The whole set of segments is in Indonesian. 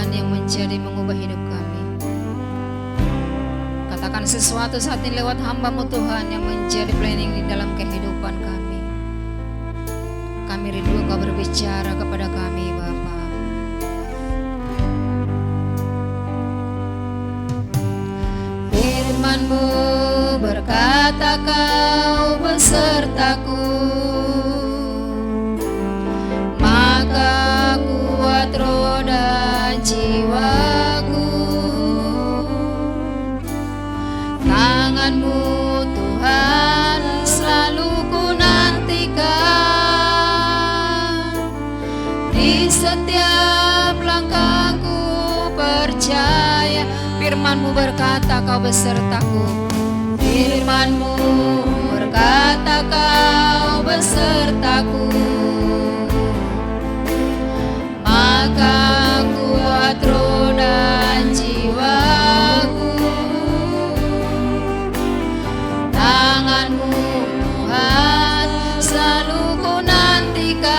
Tuhan yang menjadi mengubah hidup kami. Katakan sesuatu saat ini lewat hamba-Mu Tuhan yang menjadi planning di dalam kehidupan kami. Kami rindu Engkau berbicara kepada kami, Bapa. Firman-Mu berkata, Kau besertaku, maka kuat roh dan jiwaku. Tangan-Mu Tuhan selalu ku nantikan, di setiap langkahku percaya. Firman-Mu berkata, Kau besertaku. Firman-Mu berkata, Kau besertaku, maka kuat roh dan jiwaku. Tangan-Mu Tuhan selalu ku nantikan,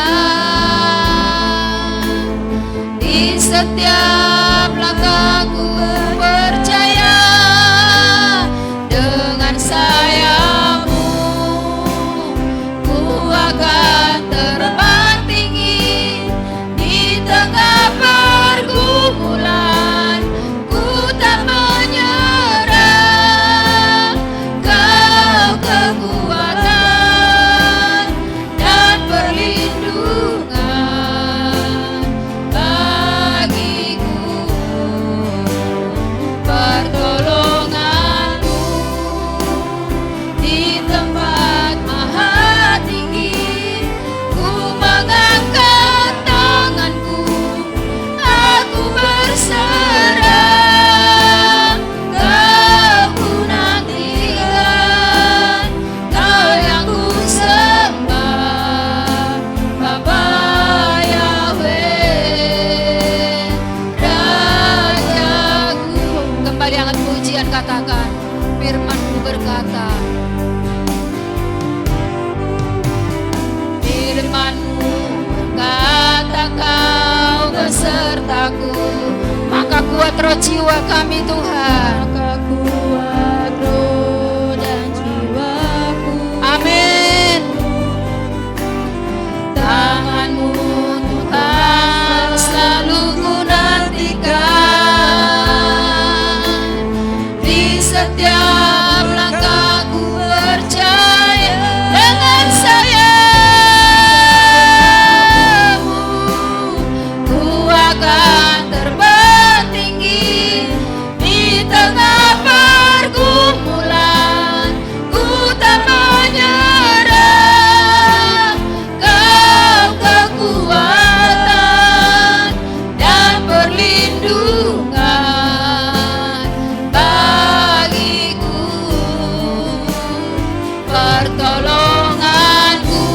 di setiap langkahku percaya. Dengan sayap-Mu ku akan terbang tinggi, di tengah pergumulan ku tak menyerah. Kau kekuatan dan perlindungan bagiku, pertolongan-Mu di tempat maha tinggi. Ku mengangkat tanganku, aku berserah. Kau ku nantikan, Kau yang ku sembah, Bapa Yahweh, Rajaku. Kembali angkat pujian, katakan, Firman-Mu berkata, Firman-Mu berkata, Kau besertaku, maka kuat roh jiwa kami Tuhan. Maka kuat roh dan jiwaku. Amin. Tangan-Mu Tuhan selalu ku nantikan, di setiap langkahku percaya. Dengan sayap-Mu ku akan terbang tinggi, di tengah pergumulan ku tak menyerah. Kau kekuatan dan perlindungan bagiku, pertolongan-Mu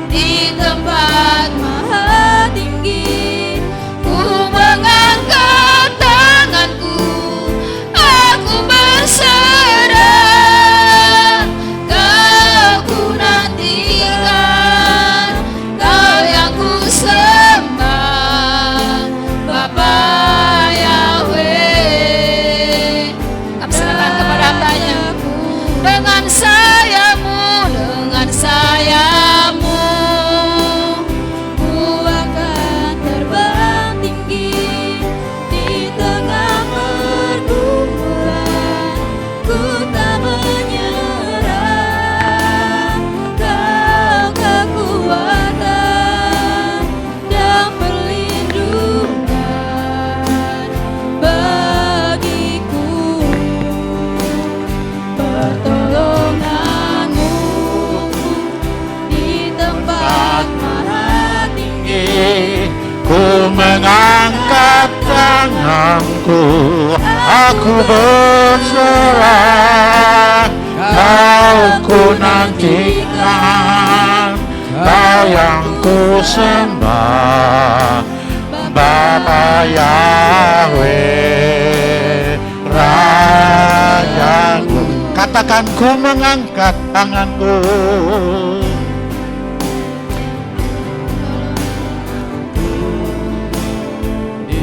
di tempat maha tinggi. Ku mengangkat tanganku, aku berserah. Kau ku nantikan, Kau yang ku sembah, Bapa Yahweh. Kami serahkan kepada hamba-Nya. Dengan sayap-Mu, dengan sayap-Mu ku akan terbang tinggi, di tengah pergumulan ku tak menyerah. Kau kekuatan dan perlindungan bagiku, pertolongan-Mu di tempat maha tinggi. Ku mengangkat tanganku, aku berserah. Kau ku nantikan, Kau yang ku sembah, Bapa Yahweh, Rajaku. Katakan, ku mengangkat tanganku. Di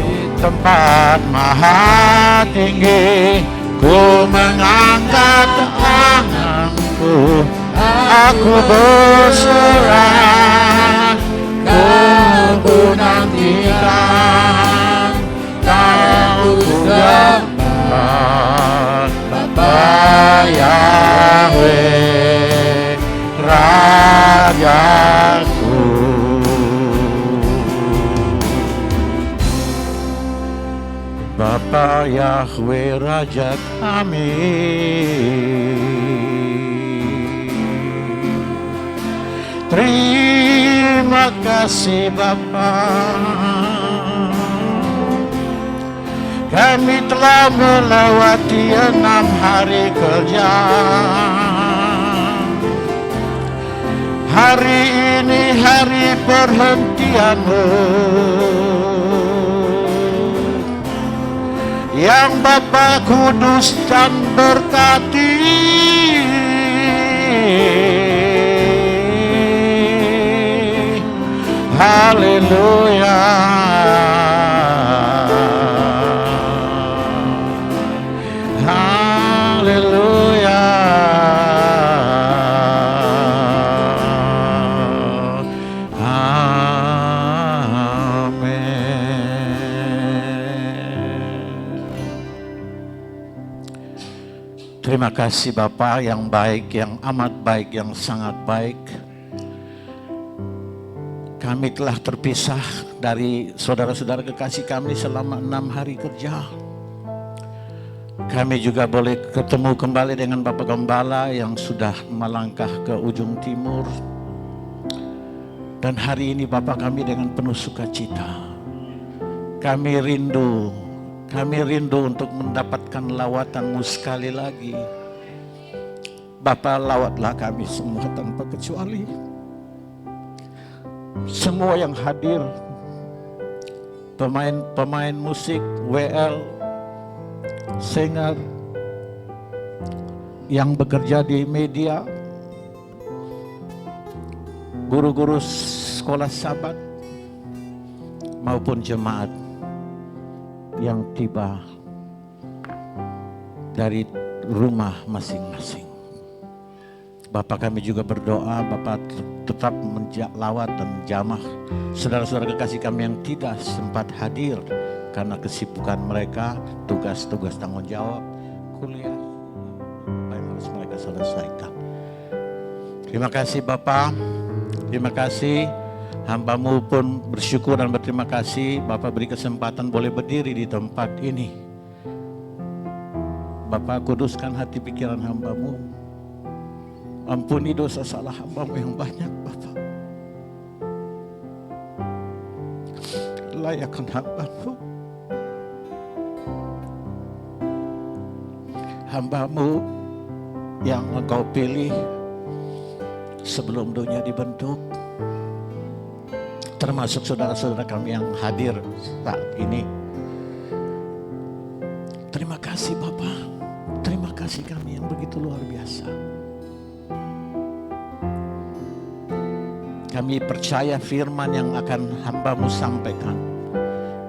tempat maha tinggi, ku mengangkat tanganku, aku berserah, ku nantikan, kau dapat Bapa Yahweh, Rajaku. Bapa Yahweh, Raja kami, terima kasih Bapa. Kami telah melewati 6 hari kerja. Hari ini hari perhentian-Mu yang Bapa kudus dan berkati. Haleluya. Haleluya. Terima kasih Bapa yang baik, yang amat baik, yang sangat baik. Kami telah terpisah dari saudara-saudara kekasih kami selama 6 hari kerja. Kami juga boleh ketemu kembali dengan Bapak Gembala yang sudah melangkah ke ujung timur. Dan hari ini Bapak kami dengan penuh sukacita. Kami rindu untuk mendapatkan lawatan-Mu sekali lagi. Bapa, lawatlah kami semua tanpa kecuali. Semua yang hadir, pemain musik, WL, singer, yang bekerja di media, guru-guru sekolah Sabat, maupun jemaat yang tiba dari rumah masing-masing. Bapak kami juga berdoa, Bapak tetap menjalawat dan jamah saudara-saudara kekasih kami yang tidak sempat hadir karena kesibukan mereka, tugas-tugas tanggung jawab, kuliah yang harus mereka selesaikan. Terima kasih Bapak, terima kasih. Hamba-Mu pun bersyukur dan berterima kasih Bapak beri kesempatan boleh berdiri di tempat ini. Bapak kuduskan hati pikiran hamba-Mu. Ampuni dosa salah hamba-Mu yang banyak Bapak. Layakkan hamba-Mu. Hamba-Mu yang Engkau pilih sebelum dunia dibentuk. Termasuk saudara-saudara kami yang hadir saat ini. Terima kasih Bapak, terima kasih kami yang begitu luar biasa. Kami percaya firman yang akan hamba-Mu sampaikan,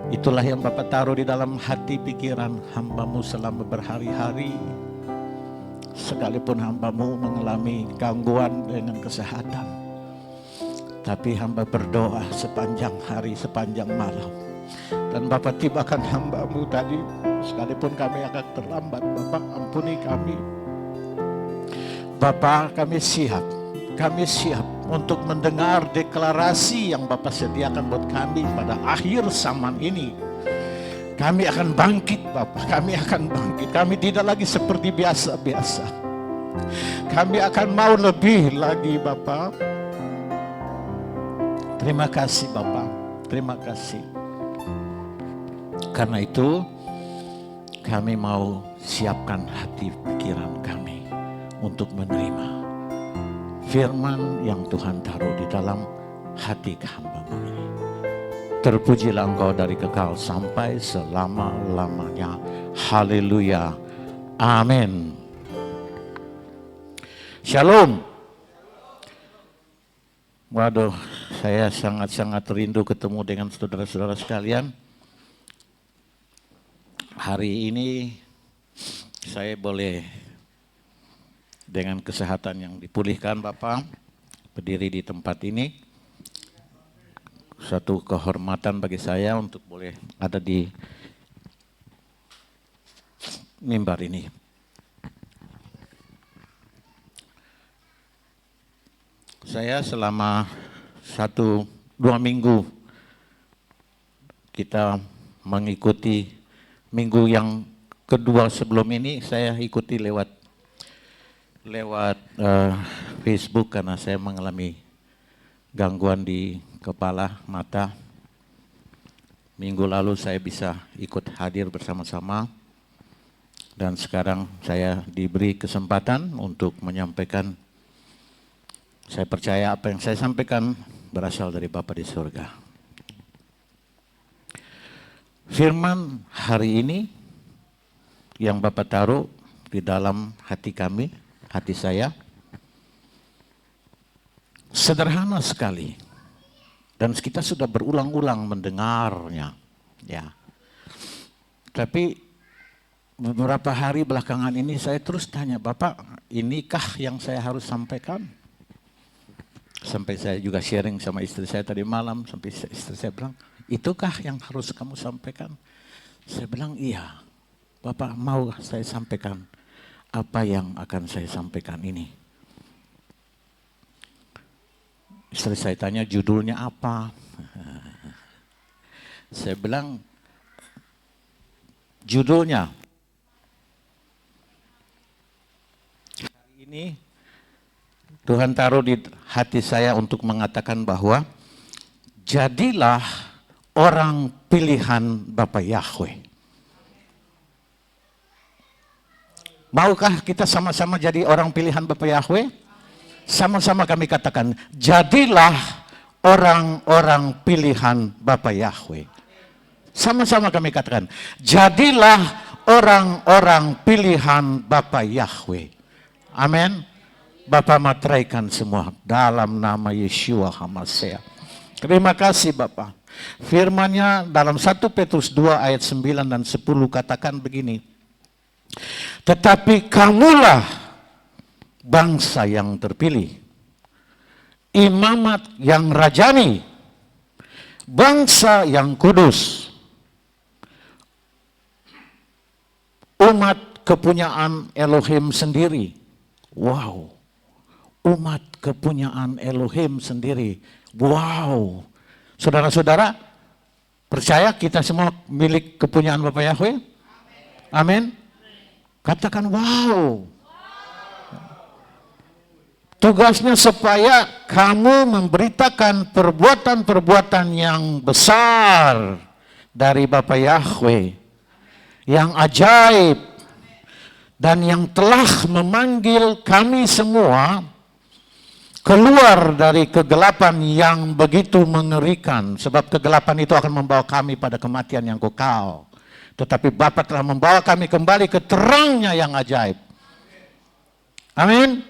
itulah yang Bapak taruh di dalam hati pikiran hamba-Mu selama berhari-hari. Sekalipun hamba-Mu mengalami gangguan dengan kesehatan, tapi hamba berdoa sepanjang hari, sepanjang malam. Dan Bapak tibakan hamba-Mu tadi, sekalipun kami agak terlambat, Bapak ampuni kami. Bapak kami siap untuk mendengar deklarasi yang Bapak sediakan buat kami pada akhir zaman ini. Kami akan bangkit Bapak, kami akan bangkit. Kami tidak lagi seperti biasa-biasa. Kami akan mau lebih lagi Bapak. Terima kasih Bapak, terima kasih. Karena itu kami mau siapkan hati pikiran kami untuk menerima firman yang Tuhan taruh di dalam hati hamba-Mu ini. Terpujilah Engkau dari kekal sampai selama-lamanya. Haleluya. Amin. Shalom. Waduh, saya sangat-sangat rindu ketemu dengan saudara-saudara sekalian. Hari ini saya boleh dengan kesehatan yang dipulihkan Bapak, berdiri di tempat ini. Satu kehormatan bagi saya untuk boleh ada di mimbar ini. Saya selama 1-2 minggu kita mengikuti minggu yang kedua sebelum ini saya ikuti lewat Facebook karena saya mengalami gangguan di kepala, mata. Minggu lalu saya bisa ikut hadir bersama-sama dan sekarang saya diberi kesempatan untuk menyampaikan. Saya percaya apa yang saya sampaikan berasal dari Bapa di surga. Firman hari ini yang Bapak taruh di dalam hati kami, hati saya, sederhana sekali. Dan kita sudah berulang-ulang mendengarnya. Ya. Tapi beberapa hari belakangan ini saya terus tanya, Bapak, inikah yang saya harus sampaikan? Sampai saya juga sharing sama istri saya tadi malam, sampai istri saya bilang, itukah yang harus kamu sampaikan? Saya bilang, iya. Bapak mau saya sampaikan apa yang akan saya sampaikan ini. Istri saya tanya judulnya apa? Saya bilang, judulnya hari ini Tuhan taruh di hati saya untuk mengatakan bahwa jadilah orang pilihan Bapa Yahweh. Maukah kita sama-sama jadi orang pilihan Bapa Yahweh? Sama-sama kami katakan, jadilah orang-orang pilihan Bapa Yahweh. Sama-sama kami katakan, jadilah orang-orang pilihan Bapa Yahweh. Amin. Bapa materaikan semua dalam nama Yeshua HaMashiach. Terima kasih Bapak. Firman-Nya dalam 1 Petrus 2 ayat 9 dan 10 katakan begini. Tetapi kamulah bangsa yang terpilih, imamat yang rajani, bangsa yang kudus, umat kepunyaan Elohim sendiri. Wow, umat kepunyaan Elohim sendiri. Wow, saudara-saudara, percaya kita semua milik kepunyaan Bapa Yahweh? Amin. Katakan wow. Tugasnya supaya kamu memberitakan perbuatan-perbuatan yang besar dari Bapa Yahweh, yang ajaib, dan yang telah memanggil kami semua keluar dari kegelapan yang begitu mengerikan. Sebab kegelapan itu akan membawa kami pada kematian yang kekal. Tetapi Bapa telah membawa kami kembali ke terangnya yang ajaib. Amin.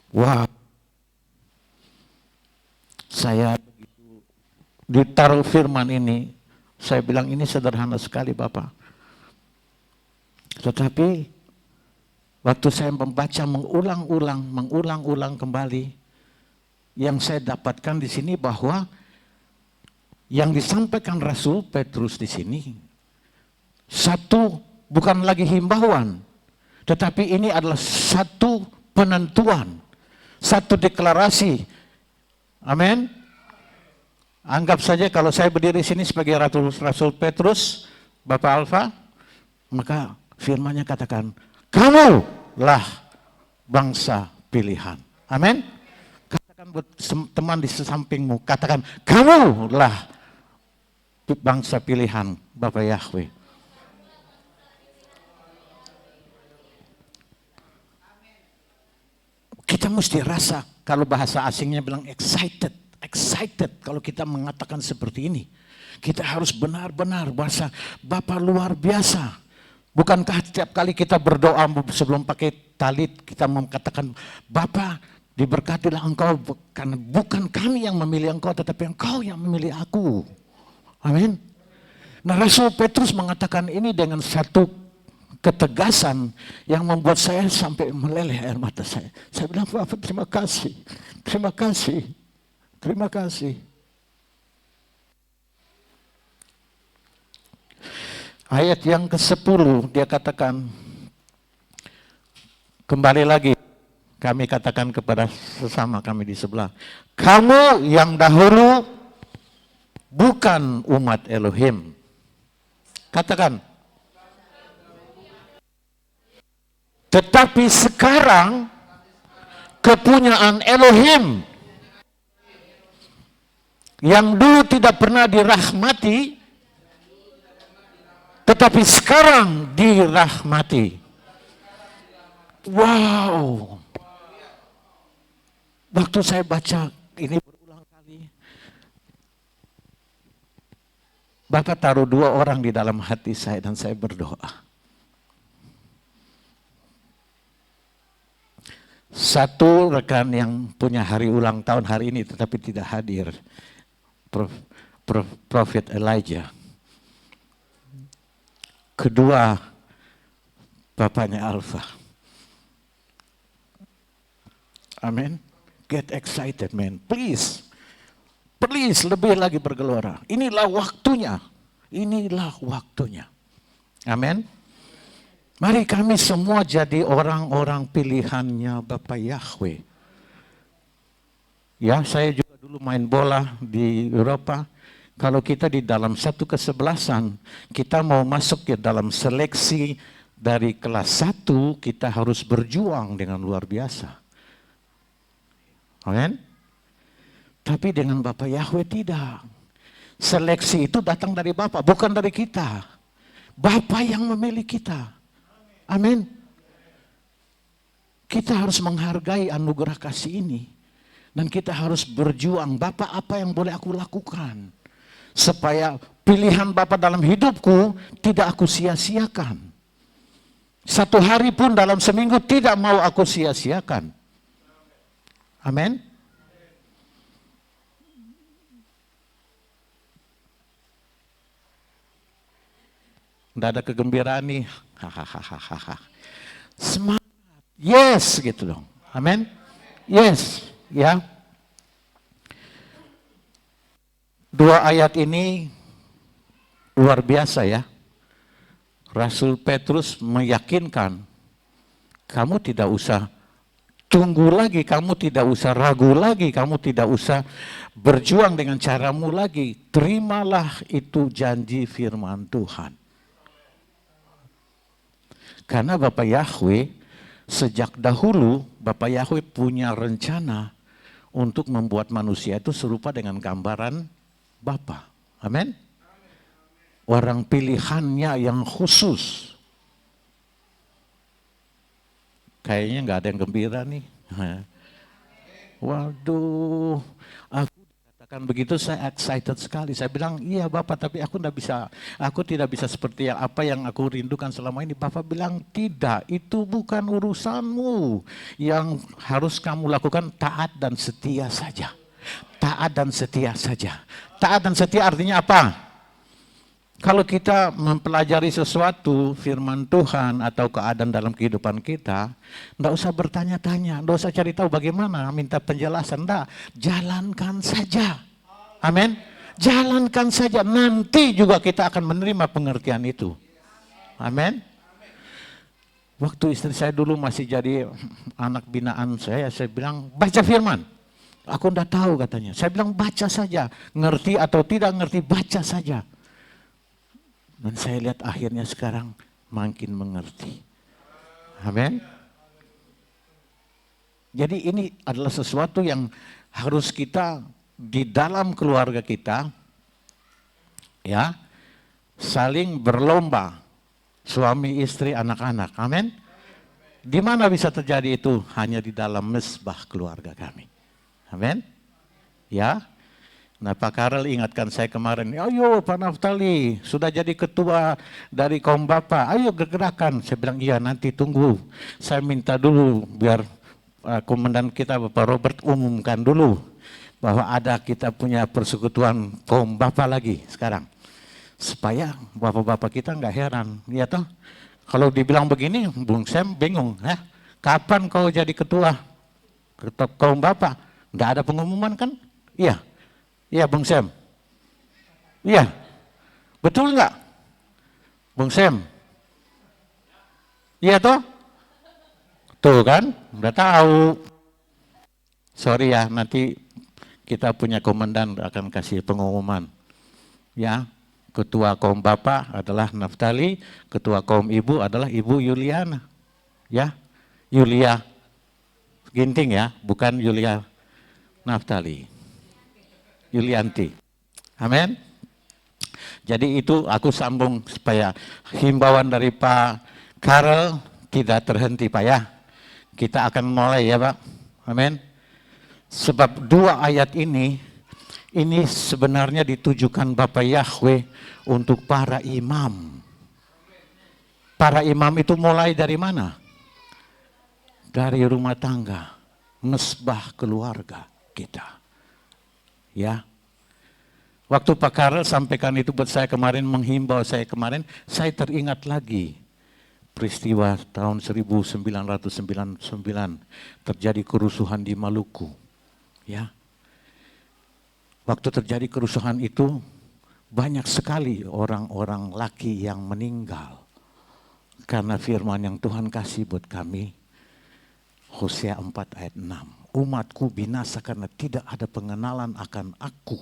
Wah, saya begitu ditaruh firman ini, saya bilang ini sederhana sekali Bapak. Tetapi waktu saya membaca mengulang-ulang kembali, yang saya dapatkan di sini bahwa yang disampaikan Rasul Petrus di sini satu bukan lagi himbauan, tetapi ini adalah satu penentuan, satu deklarasi. Amin. Anggap saja kalau saya berdiri di sini sebagai Rasul Petrus, Bapak Alfa, maka firman-Nya katakan, kamulah bangsa pilihan. Amin. Katakan buat teman di sampingmu, katakan, kamulah bangsa pilihan Bapa Yahweh. Kita mesti rasa, kalau bahasa asingnya bilang excited kalau kita mengatakan seperti ini. Kita harus benar-benar bahasa Bapa luar biasa. Bukankah setiap kali kita berdoa sebelum pakai talit, kita mengatakan, Bapa diberkatilah engkau, karena bukan kami yang memilih engkau, tetapi engkau yang memilih aku. Amin. Nah, Rasul Petrus mengatakan ini dengan satu ketegasan yang membuat saya sampai meleleh air mata saya. Saya bilang, Bapak terima kasih, terima kasih, terima kasih. Ayat yang ke-10 dia katakan, kembali lagi kami katakan kepada sesama kami di sebelah, kamu yang dahulu bukan umat Elohim. Katakan. Tetapi sekarang kepunyaan Elohim yang dulu tidak pernah dirahmati, tetapi sekarang dirahmati. Wow. Waktu saya baca ini berulang kali, Bapak taruh dua orang di dalam hati saya dan saya berdoa. Satu rekan yang punya hari ulang tahun hari ini tetapi tidak hadir, Prophet Elijah. Kedua, bapaknya Alpha. Amin. Get excited, man. Please. Please, lebih lagi bergelora. Inilah waktunya. Inilah waktunya. Amin. Mari kami semua jadi orang-orang pilihannya Bapak Yahweh. Ya, saya juga dulu main bola di Eropa. Kalau kita di dalam satu kesebelasan, kita mau masuk ke dalam seleksi dari kelas 1, kita harus berjuang dengan luar biasa. Amen? Tapi dengan Bapak Yahweh tidak. Seleksi itu datang dari Bapak, bukan dari kita. Bapak yang memilih kita. Amin. Kita harus menghargai anugerah kasih ini. Dan kita harus berjuang. Bapak, apa yang boleh aku lakukan? Supaya pilihan Bapak dalam hidupku tidak aku sia-siakan. Satu hari pun dalam seminggu tidak mau aku sia-siakan. Amin. Tidak ada kegembiraan nih. Hahaha. Semangat. Yes, gitu dong. Amin. Yes, ya. Dua ayat ini luar biasa ya. Rasul Petrus meyakinkan, kamu tidak usah tunggu lagi, kamu tidak usah ragu lagi, kamu tidak usah berjuang dengan caramu lagi. Terimalah itu janji firman Tuhan. Karena Bapak Yahweh sejak dahulu, Bapak Yahweh punya rencana untuk membuat manusia itu serupa dengan gambaran Bapa. Amin. Orang pilihannya yang khusus. Kayaknya nggak ada yang gembira nih. Waduh, aku dikatakan begitu saya excited sekali. Saya bilang, iya Bapak, tapi aku tidak bisa seperti apa yang aku rindukan selama ini. Bapak bilang, tidak, itu bukan urusanmu. Yang harus kamu lakukan taat dan setia saja. Taat dan setia saja. Taat dan setia artinya apa? Kalau kita mempelajari sesuatu, firman Tuhan atau keadaan dalam kehidupan kita, enggak usah bertanya-tanya, enggak usah cari tahu bagaimana, minta penjelasan, enggak. Jalankan saja. Amin. Jalankan saja, nanti juga kita akan menerima pengertian itu. Amin. Waktu istri saya dulu masih jadi anak binaan saya bilang, baca firman. Aku enggak tahu katanya. Saya bilang baca saja, ngerti atau tidak ngerti, baca saja. Dan saya lihat akhirnya sekarang makin mengerti. Amin. Jadi ini adalah sesuatu yang harus kita di dalam keluarga kita ya saling berlomba, suami, istri, anak-anak. Amin. Di mana bisa terjadi itu? Hanya di dalam mesbah keluarga kami. Amin. Ya. Nah, Pak Karel ingatkan saya kemarin, ayo Pak Naftali, sudah jadi ketua dari kaum Bapak, ayo gerak-gerakan. Saya bilang, iya nanti tunggu, saya minta dulu biar komandan kita Bapak Robert umumkan dulu bahwa ada kita punya persekutuan kaum Bapak lagi sekarang. Supaya bapak-bapak kita nggak heran, ya toh. Kalau dibilang begini, Bung Sam bingung, kapan kau jadi ketua kaum bapak? Nggak ada pengumuman kan? Iya, iya Bung Sam. Iya, betul nggak, Bung Sam? Iya toh? Tuh kan, udah tahu. Sorry ya, nanti kita punya komandan akan kasih pengumuman. Ya, ketua kaum bapak adalah Naftali, ketua kaum ibu adalah Ibu Yuliana. Ya, Yulia Ginting ya, bukan Yulia Naftali. Yulianti. Amin. Jadi itu aku sambung supaya himbauan dari Pak Karel tidak terhenti Pak ya. Kita akan mulai ya Pak. Amin. Sebab dua ayat ini sebenarnya ditujukan Bapak Yahweh untuk para imam. Para imam itu mulai dari mana? Dari rumah tangga, mesbah keluarga kita. Ya. Waktu Pak Karel sampaikan itu buat saya kemarin, menghimbau saya kemarin, saya teringat lagi peristiwa tahun 1999 terjadi kerusuhan di Maluku. Ya. Waktu terjadi kerusuhan itu banyak sekali orang-orang laki yang meninggal karena firman yang Tuhan kasih buat kami. Hosea 4 ayat 6. Umatku binasa karena tidak ada pengenalan akan aku.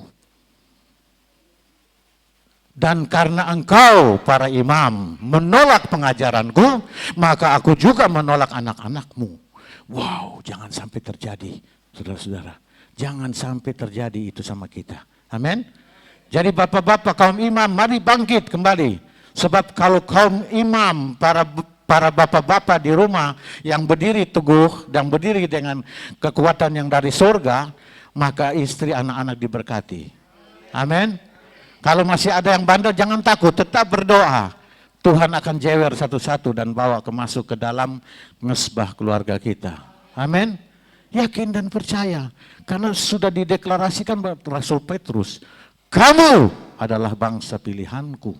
Dan karena engkau para imam menolak pengajaranku, maka aku juga menolak anak-anakmu. Wow, jangan sampai terjadi, saudara-saudara. Jangan sampai terjadi itu sama kita. Amin. Jadi bapak-bapak kaum imam, mari bangkit kembali. Sebab kalau kaum imam, para bapak-bapak di rumah yang berdiri teguh dan berdiri dengan kekuatan yang dari surga, maka istri anak-anak diberkati. Amin. Kalau masih ada yang bandel, jangan takut, tetap berdoa. Tuhan akan jewer satu-satu dan bawa masuk ke dalam mesbah keluarga kita. Amin. Yakin dan percaya. Karena sudah dideklarasikan Rasul Petrus, kamu adalah bangsa pilihanku.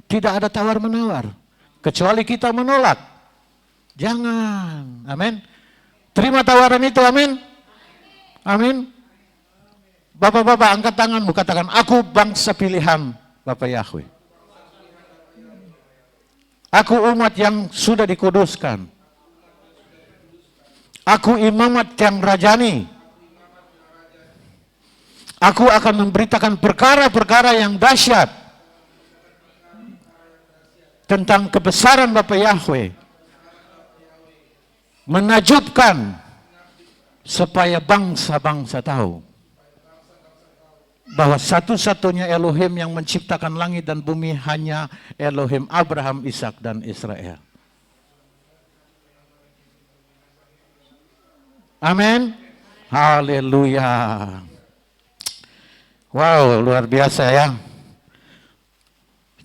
Tidak ada tawar-menawar. Kecuali kita menolak. Jangan. Amin. Terima tawaran itu, amin. Amin. Bapak-bapak angkat tanganmu, katakan, aku bangsa pilihan Bapak Yahweh. Aku umat yang sudah dikuduskan. Aku imamat yang rajani. Aku akan memberitakan perkara-perkara yang dahsyat tentang kebesaran Bapak Yahweh. Menakjubkan supaya bangsa-bangsa tahu bahwa satu-satunya Elohim yang menciptakan langit dan bumi hanya Elohim Abraham, Ishak dan Israel. Amin. Haleluya. Wow, luar biasa ya.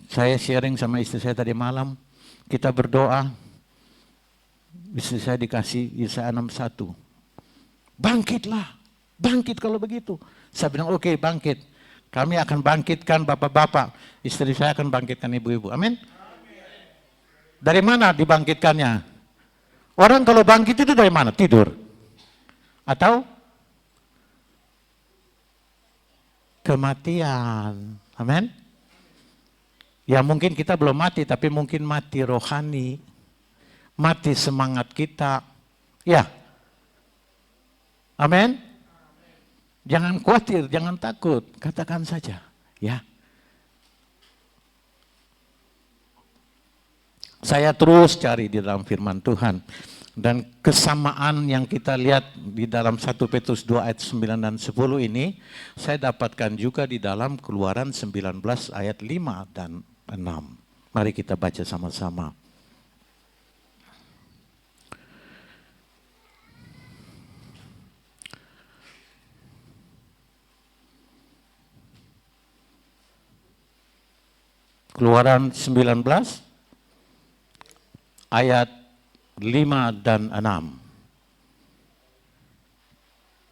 Saya sharing sama istri saya tadi malam, kita berdoa. Istri saya dikasih Yesaya 61. Bangkitlah, bangkit kalau begitu. Saya bilang oke, bangkit. Kami akan bangkitkan bapak-bapak. Istri saya akan bangkitkan ibu-ibu. Amin. Dari mana dibangkitkannya? Orang kalau bangkit itu dari mana? Tidur. Atau kematian. Amin. Ya mungkin kita belum mati, tapi mungkin mati rohani. Mati semangat kita. Ya. Amin. Jangan khawatir, jangan takut, katakan saja, ya. Saya terus cari di dalam firman Tuhan, dan kesamaan yang kita lihat di dalam 1 Petrus 2 ayat 9 dan 10 ini, saya dapatkan juga di dalam Keluaran 19 ayat 5 dan 6. Mari kita baca sama-sama. Keluaran 19 ayat 5 dan 6.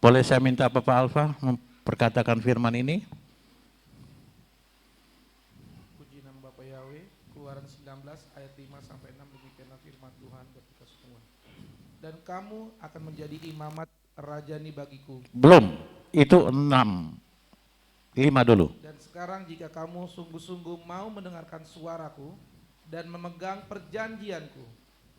Boleh saya minta Bapak Alfa memperkatakan firman ini? Bapak Yahweh. Keluaran 19 ayat 5 sampai 6, demikianlah firman Tuhan buat kita semua. Dan kamu akan menjadi imamat rajani bagiku. Belum, itu 6. 5 dulu. Dan sekarang jika kamu sungguh-sungguh mau mendengarkan suaraku dan memegang perjanjianku,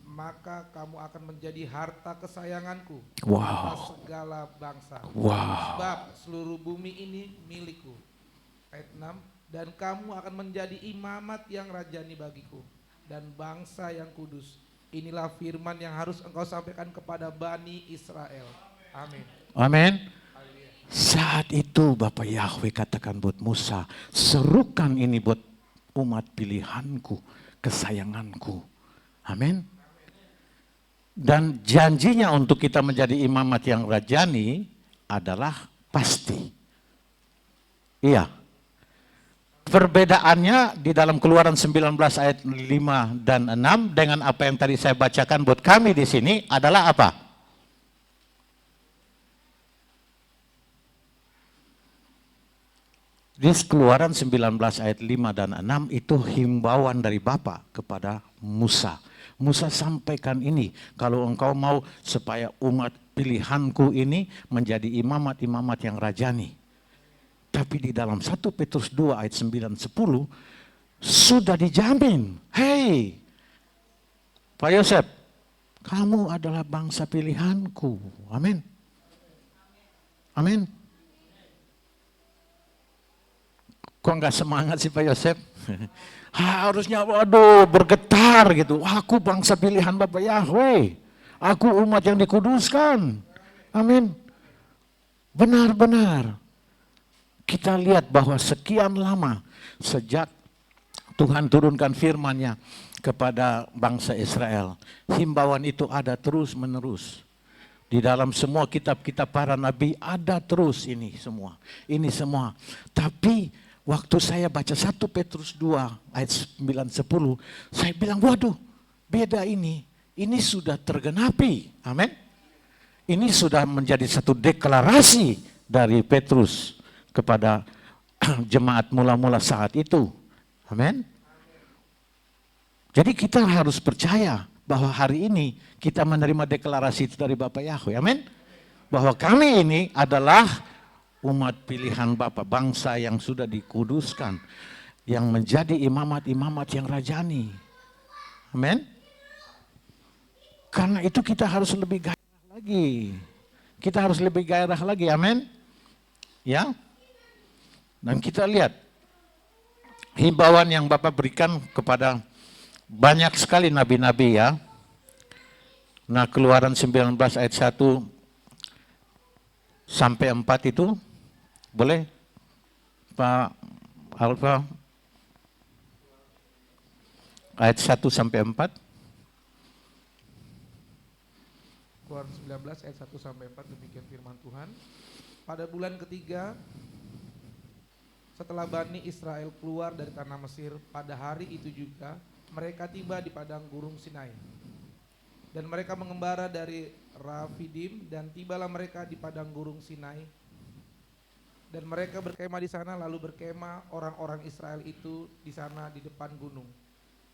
maka kamu akan menjadi harta kesayanganku atas segala bangsa. Sebab seluruh bumi ini milikku. Ayat 6, dan kamu akan menjadi imamat yang rajani bagiku dan bangsa yang kudus. Inilah firman yang harus engkau sampaikan kepada Bani Israel. Amin. Amin. Saat itu Bapak Yahweh katakan buat Musa, serukan ini buat umat pilihanku, kesayanganku. Amin. Dan janjinya untuk kita menjadi imamat yang rajani adalah pasti. Iya. Perbedaannya di dalam Keluaran 19 ayat 5 dan 6 dengan apa yang tadi saya bacakan buat kami di sini adalah apa? Di Keluaran 19 ayat 5 dan 6 itu himbauan dari Bapa kepada Musa. Musa sampaikan ini, kalau engkau mau supaya umat pilihanku ini menjadi imamat-imamat yang rajani. Tapi di dalam 1 Petrus 2 ayat 9-10 sudah dijamin. Hei, Pak Yosef, kamu adalah bangsa pilihanku. Amin. Amin. Kok nggak semangat sih Pak Yosef? Harusnya waduh bergetar gitu. Aku bangsa pilihan Bapak Yahweh. Aku umat yang dikuduskan. Amin. Benar-benar. Kita lihat bahwa sekian lama sejak Tuhan turunkan firman-Nya kepada bangsa Israel. Himbauan itu ada terus menerus. Di dalam semua kitab-kitab para nabi ada terus ini semua. Ini semua. Tapi waktu saya baca 1 Petrus 2 ayat 9-10, saya bilang waduh beda ini. Ini sudah tergenapi. Amin. Ini sudah menjadi satu deklarasi dari Petrus kepada jemaat mula-mula saat itu. Amin. Jadi kita harus percaya bahwa hari ini kita menerima deklarasi itu dari Bapak Yahweh. Amin. Bahwa kami ini adalah umat pilihan Bapa, bangsa yang sudah dikuduskan, yang menjadi imamat-imamat yang rajani. Amin. Karena itu kita harus lebih gairah lagi. Kita harus lebih gairah lagi. Amin. Ya. Dan kita lihat himbauan yang Bapak berikan kepada banyak sekali nabi-nabi ya. Nah, Keluaran 19 ayat 1 sampai 4 itu boleh Pak Alfa, ayat 1 sampai 4. Keluaran 19 ayat 1 sampai 4, demikian firman Tuhan. Pada bulan ketiga setelah Bani Israel keluar dari tanah Mesir, pada hari itu juga mereka tiba di padang gurun Sinai. Dan mereka mengembara dari Rafidim dan tibalah mereka di padang gurun Sinai. Dan mereka berkemah di sana, lalu berkemah orang-orang Israel itu di sana di depan gunung.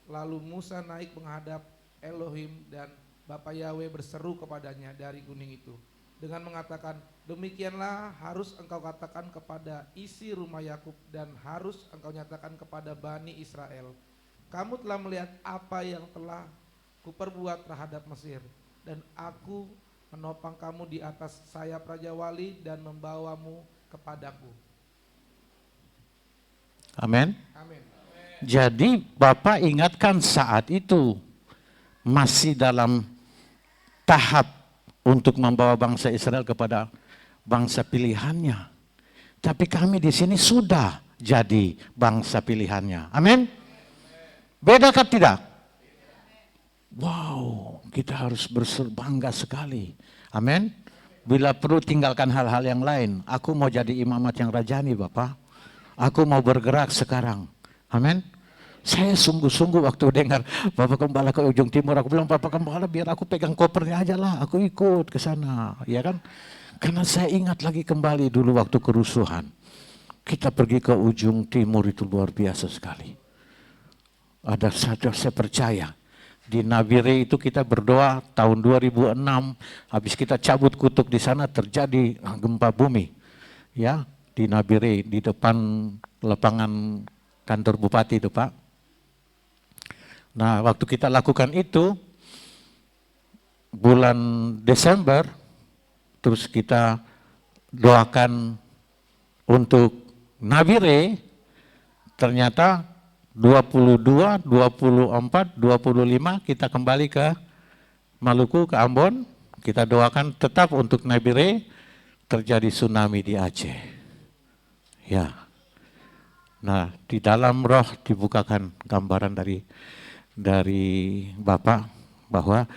Lalu Musa naik menghadap Elohim dan Bapa Yahweh berseru kepadanya dari gunung itu dengan mengatakan, demikianlah harus engkau katakan kepada isi rumah Yakub dan harus engkau nyatakan kepada Bani Israel, kamu telah melihat apa yang telah kuperbuat terhadap Mesir, dan aku menopang kamu di atas sayap Raja Wali dan membawamu kepadaku. Amin. Amin. Jadi Bapak ingatkan saat itu masih dalam tahap untuk membawa bangsa Israel kepada bangsa pilihannya. Tapi kami di sini sudah jadi bangsa pilihannya. Amin. Bedakah tidak? Wow, kita harus berbangga sekali. Amin. Bila perlu tinggalkan hal-hal yang lain. Aku mau jadi imamat yang rajani Bapak. Aku mau bergerak sekarang. Amin. Saya sungguh-sungguh waktu dengar Bapak Gembala ke ujung timur, aku bilang Bapak Gembala biar aku pegang kopernya aja lah, aku ikut ke sana, ya kan? Karena saya ingat lagi kembali dulu waktu kerusuhan. Kita pergi ke ujung timur itu luar biasa sekali. Ada satu saya percaya. Di Nabire itu kita berdoa tahun 2006, habis kita cabut kutuk di sana terjadi gempa bumi. Ya, di Nabire di depan lapangan kantor bupati itu, Pak. Nah, waktu kita lakukan itu bulan Desember, terus kita doakan untuk Nabire, ternyata 22, 24, 25 kita kembali ke Maluku, ke Ambon. Kita doakan tetap untuk Nabire, terjadi tsunami di Aceh. Ya. Nah, di dalam roh dibukakan gambaran dari Bapak bahwa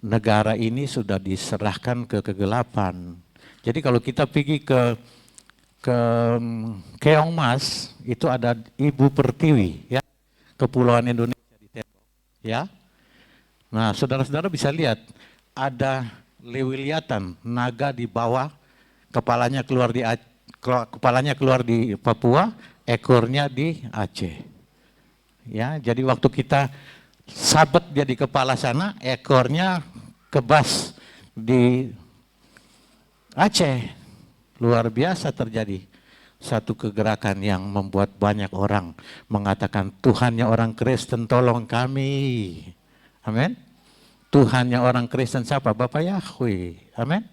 negara ini sudah diserahkan ke kegelapan. Jadi kalau kita pergi ke Keong Mas, itu ada Ibu Pertiwi, ya, Kepulauan Indonesia di Tembok, ya. Nah, saudara-saudara bisa lihat ada lewiliatan naga di bawah, kepalanya keluar di Papua, ekornya di Aceh. Ya, jadi waktu kita sabet dia di kepala sana, ekornya kebas di Aceh. Luar biasa terjadi satu kegerakan yang membuat banyak orang mengatakan, Tuhannya orang Kristen tolong kami. Amin. Tuhannya orang Kristen siapa? Bapak Yahweh. Amin.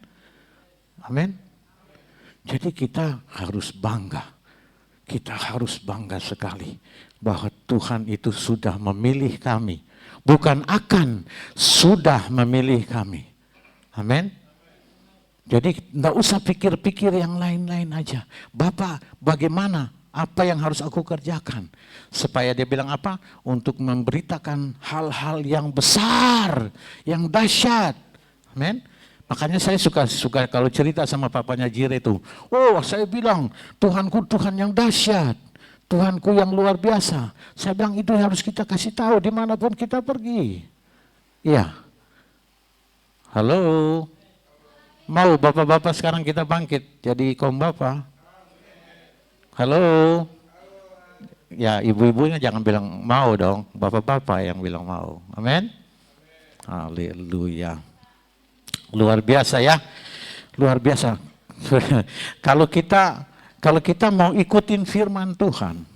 Amin. Jadi kita harus bangga. Kita harus bangga sekali bahwa Tuhan itu sudah memilih kami. Bukan akan, sudah memilih kami. Amin. Jadi enggak usah pikir-pikir yang lain-lain aja. Bapak, bagaimana? Apa yang harus aku kerjakan? Supaya dia bilang apa? Untuk memberitakan hal-hal yang besar, yang dahsyat. Amin. Makanya saya suka kalau cerita sama papanya Jire itu. Oh, saya bilang, Tuhanku Tuhan yang dahsyat. Tuhanku yang luar biasa. Saya bilang itu harus kita kasih tahu dimanapun kita pergi. Iya. Halo. Mau bapak-bapak sekarang kita bangkit jadi kaum bapak? Halo? Ya, ibu-ibunya jangan bilang mau dong, bapak-bapak yang bilang mau. Amin? Haleluya. Luar biasa ya. Luar biasa. Kalau kita mau ikutin firman Tuhan,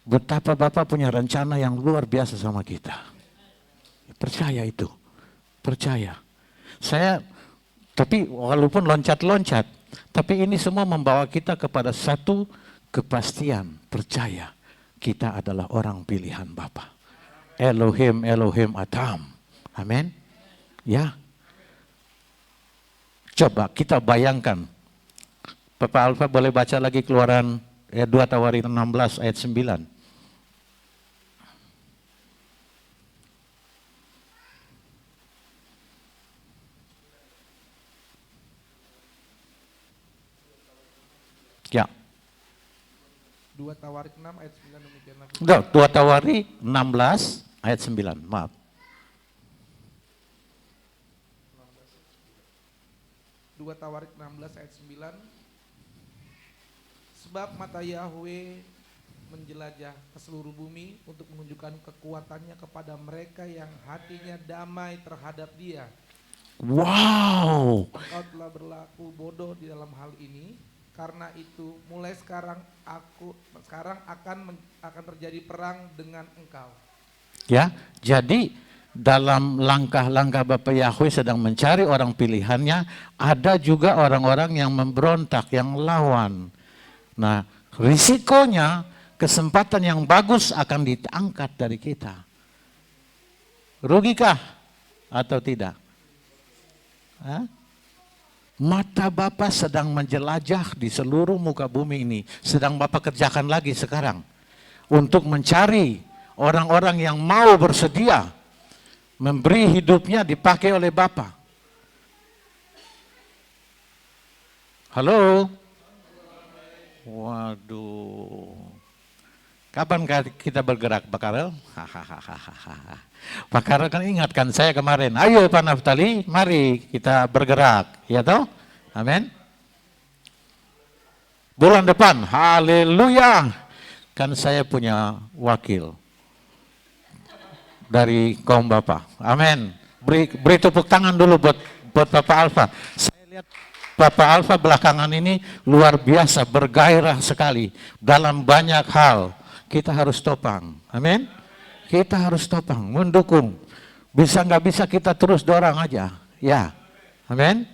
betapa Bapak punya rencana yang luar biasa sama kita. Percaya itu. Percaya. Tapi walaupun loncat-loncat, tapi ini semua membawa kita kepada satu kepastian, percaya kita adalah orang pilihan Bapa. Elohim, Elohim Adam. Amin. Ya. Coba kita bayangkan. Bapak Alfa boleh baca lagi Keluaran 2 Tawarin 16 ayat 9. Ya. 2 Tawarik 6 ayat 9 demikianlah. 2 Tawarik 16 ayat 9. Maaf. 2 Tawarik 16 ayat 9. Sebab mata Yahweh menjelajah ke seluruh bumi untuk menunjukkan kekuatannya kepada mereka yang hatinya damai terhadap Dia. Wow. Engkau telah berlaku bodoh di dalam hal ini. Karena itu mulai sekarang akan terjadi perang dengan engkau. Ya, jadi dalam langkah-langkah Bapak Yahweh sedang mencari orang pilihannya, ada juga orang-orang yang memberontak, yang lawan. Nah, risikonya kesempatan yang bagus akan diangkat dari kita. Rugikah atau tidak? Hah? Mata Bapak sedang menjelajah di seluruh muka bumi ini. Sedang Bapak kerjakan lagi sekarang. Untuk mencari orang-orang yang mau bersedia memberi hidupnya dipakai oleh Bapak. Halo? Waduh. Kapan kita bergerak, Pak Karel? Pak Karel kan ingatkan saya kemarin, ayo Pak Naftali, mari kita bergerak, ya toh? Amin. Bulan depan, haleluya. Kan saya punya wakil, dari kaum Bapak. Amin. Beri tepuk tangan dulu buat Bapak Alfa. Saya lihat Bapak Alfa belakangan ini luar biasa, bergairah sekali dalam banyak hal. Kita harus topang. Amin. Kita harus topang, mendukung. Bisa nggak bisa kita terus dorong aja. Ya. Amin.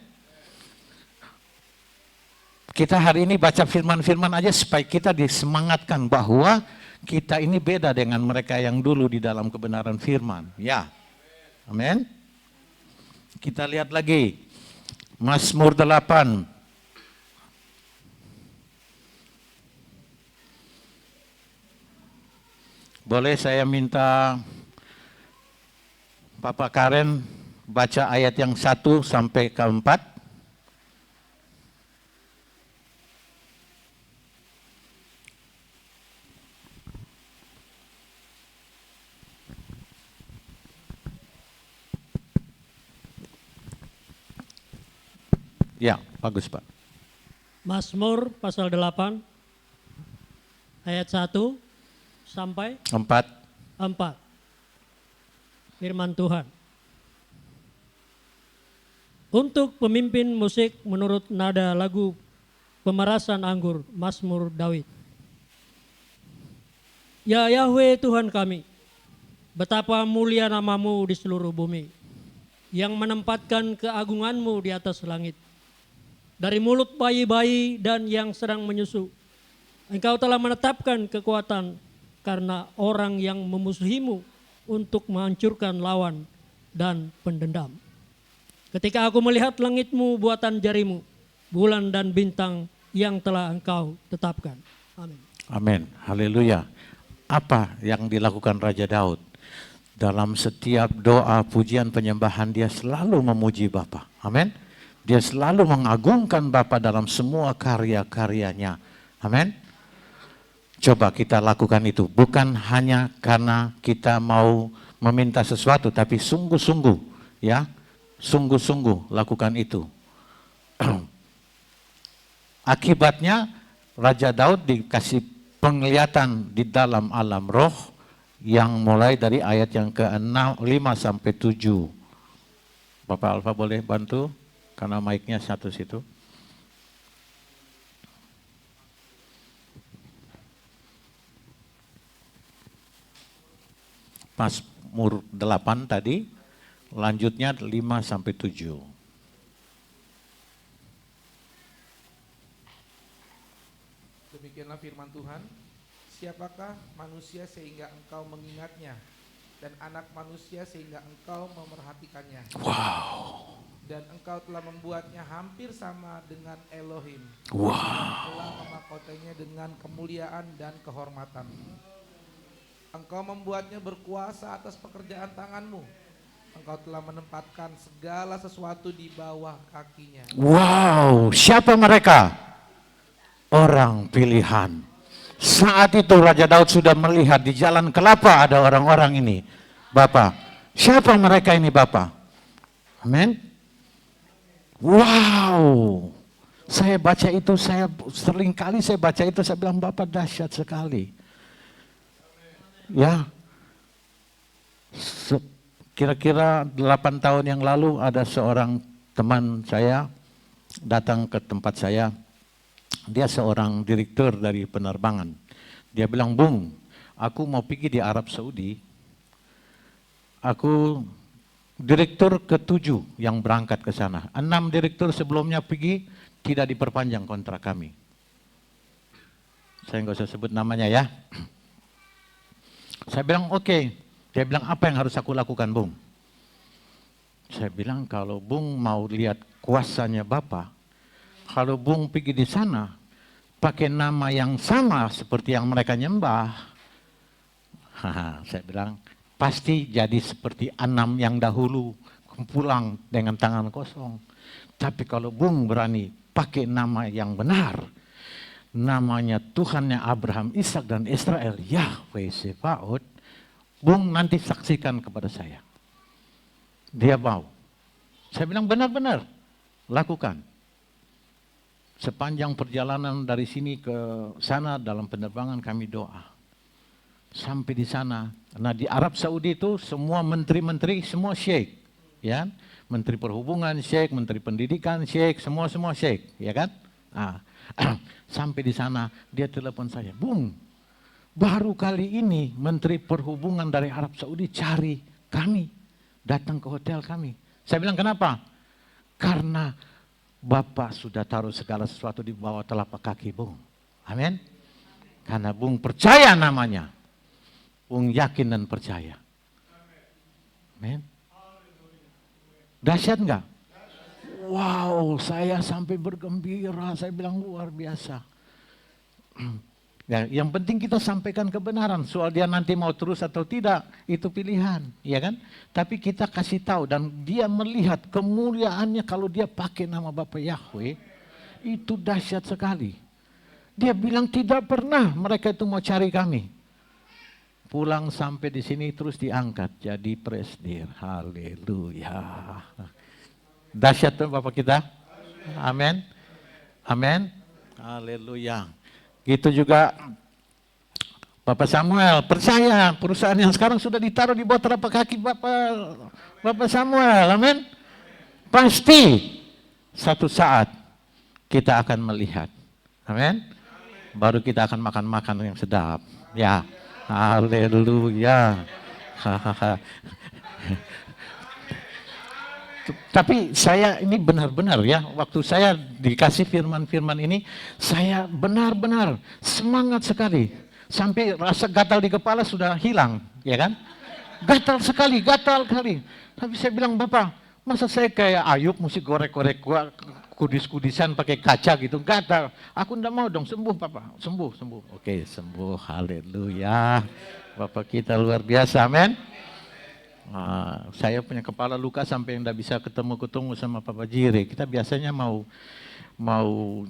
Kita hari ini baca firman-firman aja supaya kita disemangatkan bahwa kita ini beda dengan mereka yang dulu di dalam kebenaran firman. Ya. Amin. Kita lihat lagi. Mazmur 8. Boleh saya minta Bapak Karen baca ayat yang 1 sampai ke 4? Ya, bagus Pak. Mazmur pasal 8 ayat 1 sampai 4. 4. Firman Tuhan. Untuk pemimpin musik menurut nada lagu pemerasan anggur, Mazmur Daud. Ya Yahweh Tuhan kami, betapa mulia namamu di seluruh bumi, yang menempatkan keagunganmu di atas langit. Dari mulut bayi-bayi dan yang sedang menyusu, Engkau telah menetapkan kekuatan karena orang yang memusuhimu untuk menghancurkan lawan dan pendendam. Ketika aku melihat langitmu buatan jarimu, bulan dan bintang yang telah Engkau tetapkan. Amin. Amin. Haleluya. Apa yang dilakukan Raja Daud? Dalam setiap doa, pujian, penyembahan dia selalu memuji Bapa. Amin. Dia selalu mengagungkan Bapa dalam semua karya-karyanya. Amin. Coba kita lakukan itu. Bukan hanya karena kita mau meminta sesuatu, tapi sungguh-sungguh, ya, sungguh-sungguh lakukan itu. Akibatnya Raja Daud dikasih penglihatan di dalam alam roh yang mulai dari ayat yang ke-5 sampai 7. Bapak Alfa boleh bantu? Karena mic-nya satu situ. Mazmur 8 tadi, lanjutnya 5 sampai 7. Demikianlah firman Tuhan. Siapakah manusia sehingga engkau mengingatnya, dan anak manusia sehingga engkau memerhatikannya? Wow. Dan engkau telah membuatnya hampir sama dengan Elohim. Wow. Telah memahkotanya dengan kemuliaan dan kehormatan. Engkau membuatnya berkuasa atas pekerjaan tanganmu. Engkau telah menempatkan segala sesuatu di bawah kakinya. Wow, siapa mereka? Orang pilihan. Saat itu Raja Daud sudah melihat di jalan kelapa ada orang-orang ini. Bapak, siapa mereka ini Bapak? Amin. Wow, saya baca itu, sering kali saya baca itu, saya bilang Bapak dahsyat sekali. Ya, kira-kira 8 tahun yang lalu ada seorang teman saya datang ke tempat saya. Dia seorang direktur dari penerbangan. Dia bilang, Bung, aku mau pergi di Arab Saudi. Aku direktur ke-7 yang berangkat ke sana. 6 direktur sebelumnya pergi, tidak diperpanjang kontrak kami. Saya nggak usah sebut namanya ya. Saya bilang oke. Dia bilang apa yang harus aku lakukan Bung? Saya bilang kalau Bung mau lihat kuasanya Bapak, kalau Bung pergi di sana, pakai nama yang sama seperti yang mereka nyembah. Saya bilang, pasti jadi seperti Anam yang dahulu, pulang dengan tangan kosong. Tapi kalau Bung berani pakai nama yang benar, namanya Tuhannya Abraham, Ishak dan Israel, Yahweh Sebaot, Bung nanti saksikan kepada saya. Dia mau. Saya bilang benar-benar, lakukan. Sepanjang perjalanan dari sini ke sana dalam penerbangan kami doa. Sampai di sana. Nah di Arab Saudi itu semua menteri-menteri semua syekh, ya. Menteri Perhubungan syekh, Menteri Pendidikan syekh, semua syekh, ya kan? Ah, sampai di sana dia telepon saya, Bung, baru kali ini Menteri Perhubungan dari Arab Saudi cari kami, datang ke hotel kami. Saya bilang kenapa? Karena Bapak sudah taruh segala sesuatu di bawah telapak kaki Bung. Amin. Karena Bung percaya namanya. Bung yakin dan percaya. Amin. Dahsyat enggak? Wow, saya sampai bergembira. Saya bilang luar biasa. Ya, yang penting kita sampaikan kebenaran. Soal dia nanti mau terus atau tidak, itu pilihan, ya kan? Tapi kita kasih tahu dan dia melihat kemuliaannya kalau dia pakai nama Bapa Yahweh, itu dahsyat sekali. Dia bilang tidak pernah mereka itu mau cari kami. Pulang sampai di sini terus diangkat jadi presidir. Haleluya. Dahsyat tuh Bapak kita. Amin. Amin. Haleluya. Gitu juga Bapak Samuel, percaya perusahaan yang sekarang sudah ditaruh di bawah telapak kaki Bapak Samuel. Amin. Pasti satu saat kita akan melihat. Amin. Baru kita akan makan-makan yang sedap. Ya. Haleluya. Tapi saya ini benar-benar ya, waktu saya dikasih firman-firman ini, saya benar-benar semangat sekali. Sampai rasa gatal di kepala sudah hilang, ya kan? Gatal sekali. Tapi saya bilang, Bapak, masa saya kayak Ayub mesti gorek-gorek kudis-kudisan pakai kaca gitu, gatal. Aku enggak mau dong, sembuh Bapak, sembuh. Oke, sembuh, haleluya. Bapak kita luar biasa, amin. Nah, saya punya kepala luka sampai enggak bisa ketemu sama Papa Jire. Kita biasanya mau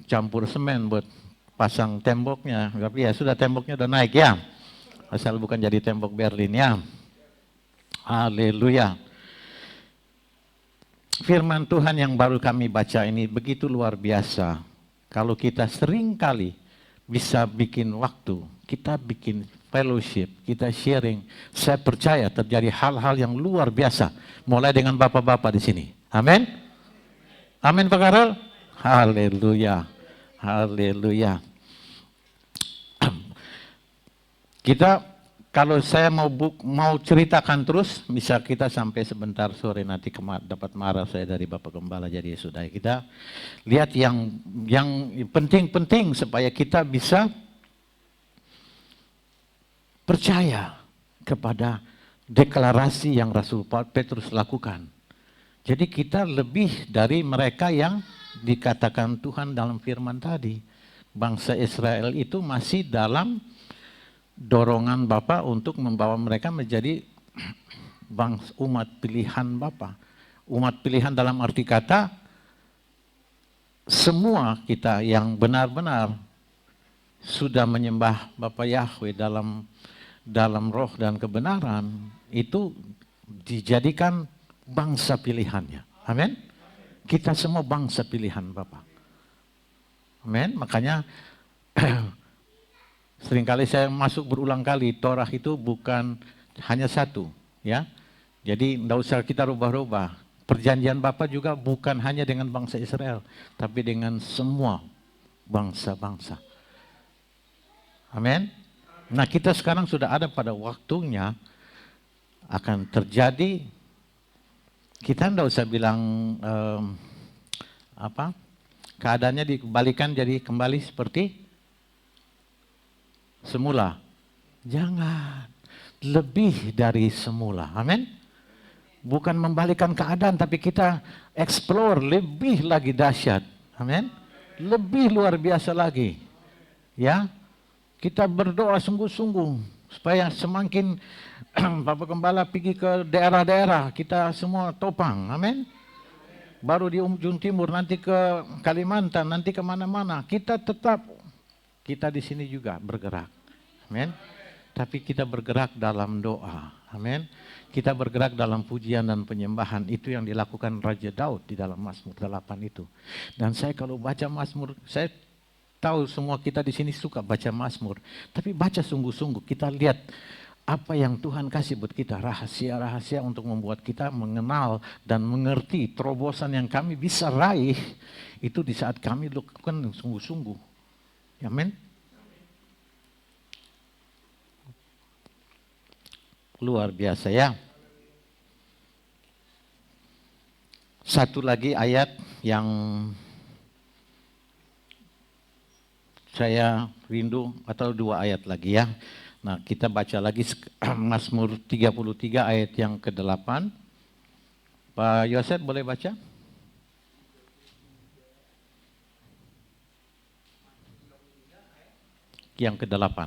campur semen buat pasang temboknya, tapi ya sudah temboknya udah naik ya. Asal bukan jadi tembok Berlin ya. Haleluya. Firman Tuhan yang baru kami baca ini begitu luar biasa. Kalau kita sering kali bisa bikin waktu, kita bikin fellowship, kita sharing, saya percaya terjadi hal-hal yang luar biasa. Mulai dengan bapak-bapak di sini. Amin. Amin Pak Karel. Haleluya. Haleluya. Kita kalau saya mau ceritakan terus, bisa kita sampai sebentar sore nanti dapat marah saya dari Bapak Gembala. Jadi sudah kita lihat yang penting-penting supaya kita bisa percaya kepada deklarasi yang Rasul Petrus lakukan. Jadi kita lebih dari mereka yang dikatakan Tuhan dalam firman tadi. Bangsa Israel itu masih dalam dorongan Bapa untuk membawa mereka menjadi umat pilihan Bapa. Umat pilihan dalam arti kata semua kita yang benar-benar sudah menyembah Bapa Yahweh dalam roh dan kebenaran itu dijadikan bangsa pilihannya. Amin. Kita semua bangsa pilihan Bapa. Amin. Makanya seringkali saya masuk berulang kali, Torah itu bukan hanya satu, ya. Jadi tidak usah kita rubah-rubah. Perjanjian Bapa juga bukan hanya dengan bangsa Israel, tapi dengan semua bangsa-bangsa. Amin. Nah kita sekarang sudah ada pada waktunya akan terjadi. Kita tidak usah bilang keadaannya dikembalikan jadi kembali seperti semula. Jangan. Lebih dari semula. Amin. Bukan membalikan keadaan, tapi kita explore lebih lagi dahsyat. Amin. Lebih luar biasa lagi. Ya. Kita berdoa sungguh-sungguh supaya semakin Bapak Gembala pergi ke daerah-daerah, kita semua topang. Amin. Baru di ujung timur, nanti ke Kalimantan, nanti kemana-mana. Kita tetap di sini juga bergerak. Amin. Tapi kita bergerak dalam doa. Amin. Kita bergerak dalam pujian dan penyembahan. Itu yang dilakukan Raja Daud di dalam Mazmur 8 itu. Dan saya kalau baca Mazmur, saya tahu semua kita di sini suka baca Mazmur, tapi baca sungguh-sungguh. Kita lihat apa yang Tuhan kasih buat kita, rahasia-rahasia untuk membuat kita mengenal dan mengerti terobosan yang kami bisa raih itu di saat kami lakukan sungguh-sungguh. Amin. Luar biasa ya. Satu lagi ayat yang saya rindu, atau 2 ayat lagi ya. Nah, kita baca lagi Mazmur 33 ayat yang ke-8. Pak Yosef boleh baca? Yang ke-8.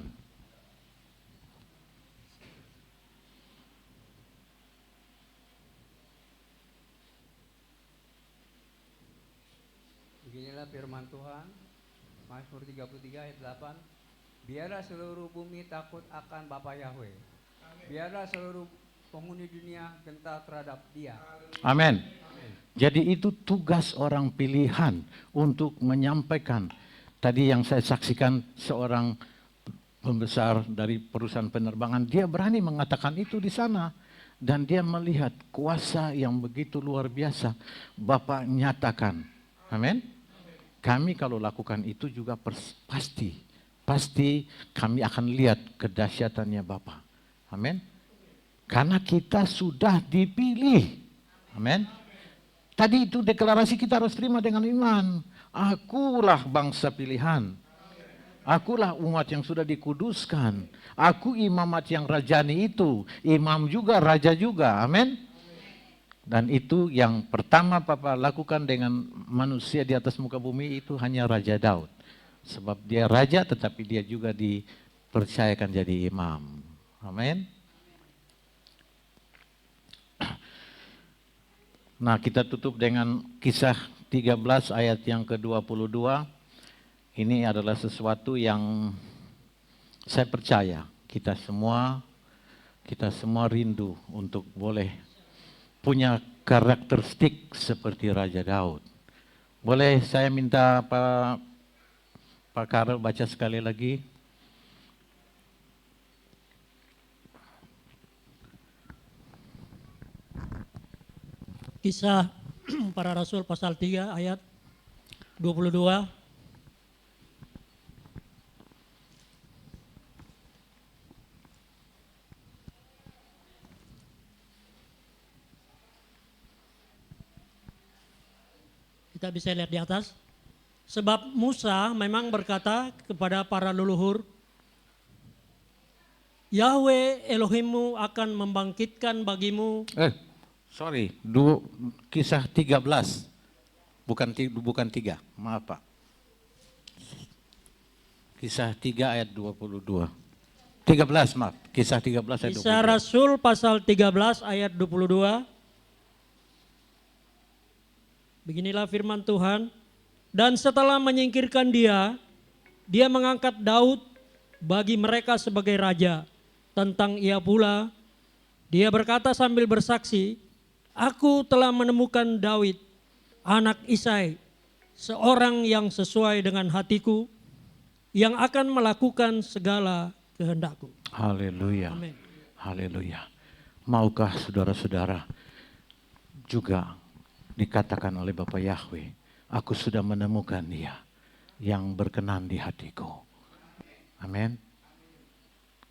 Beginilah firman Tuhan, Mazmur 33 ayat 8. Biarlah seluruh bumi takut akan Bapa Yahweh. Biarlah seluruh penghuni dunia gentar terhadap Dia. Amin. Jadi itu tugas orang pilihan untuk menyampaikan. Tadi yang saya saksikan seorang pembesar dari perusahaan penerbangan, dia berani mengatakan itu di sana. Dan dia melihat kuasa yang begitu luar biasa. Bapak nyatakan. Amin. Kami kalau lakukan itu juga pasti kami akan lihat kedahsyatannya Bapa. Amin. Karena kita sudah dipilih. Amin. Tadi itu deklarasi kita harus terima dengan iman. Akulah bangsa pilihan. Akulah umat yang sudah dikuduskan. Aku imamat yang rajani itu. Imam juga, raja juga. Amin. Dan itu yang pertama Papa lakukan dengan manusia di atas muka bumi itu hanya Raja Daud. Sebab dia raja tetapi dia juga dipercayakan jadi imam. Amin. Nah, kita tutup dengan Kisah 13 ayat yang ke-22. Ini adalah sesuatu yang saya percaya kita semua rindu untuk boleh punya karakteristik seperti Raja Daud. Boleh saya minta Pak Karel baca sekali lagi? Kisah Para Rasul pasal 3 ayat 22. Kita bisa lihat di atas. Sebab Musa memang berkata kepada para leluhur, Yahweh Elohimmu akan membangkitkan bagimu. Kisah 13. Bukan 3. Maaf Pak. Kisah 3 ayat 22. 13 maaf. Kisah 13 ayat 22. Kisah Rasul pasal 13 ayat 22. Beginilah firman Tuhan. Dan setelah menyingkirkan dia mengangkat Daud bagi mereka sebagai raja. Tentang ia pula, dia berkata sambil bersaksi, Aku telah menemukan Daud, anak Isai, seorang yang sesuai dengan hatiku, yang akan melakukan segala kehendakku. Haleluya. Amin. Haleluya. Maukah saudara-saudara juga dikatakan oleh Bapa Yahweh, aku sudah menemukan dia yang berkenan di hatiku. Amin.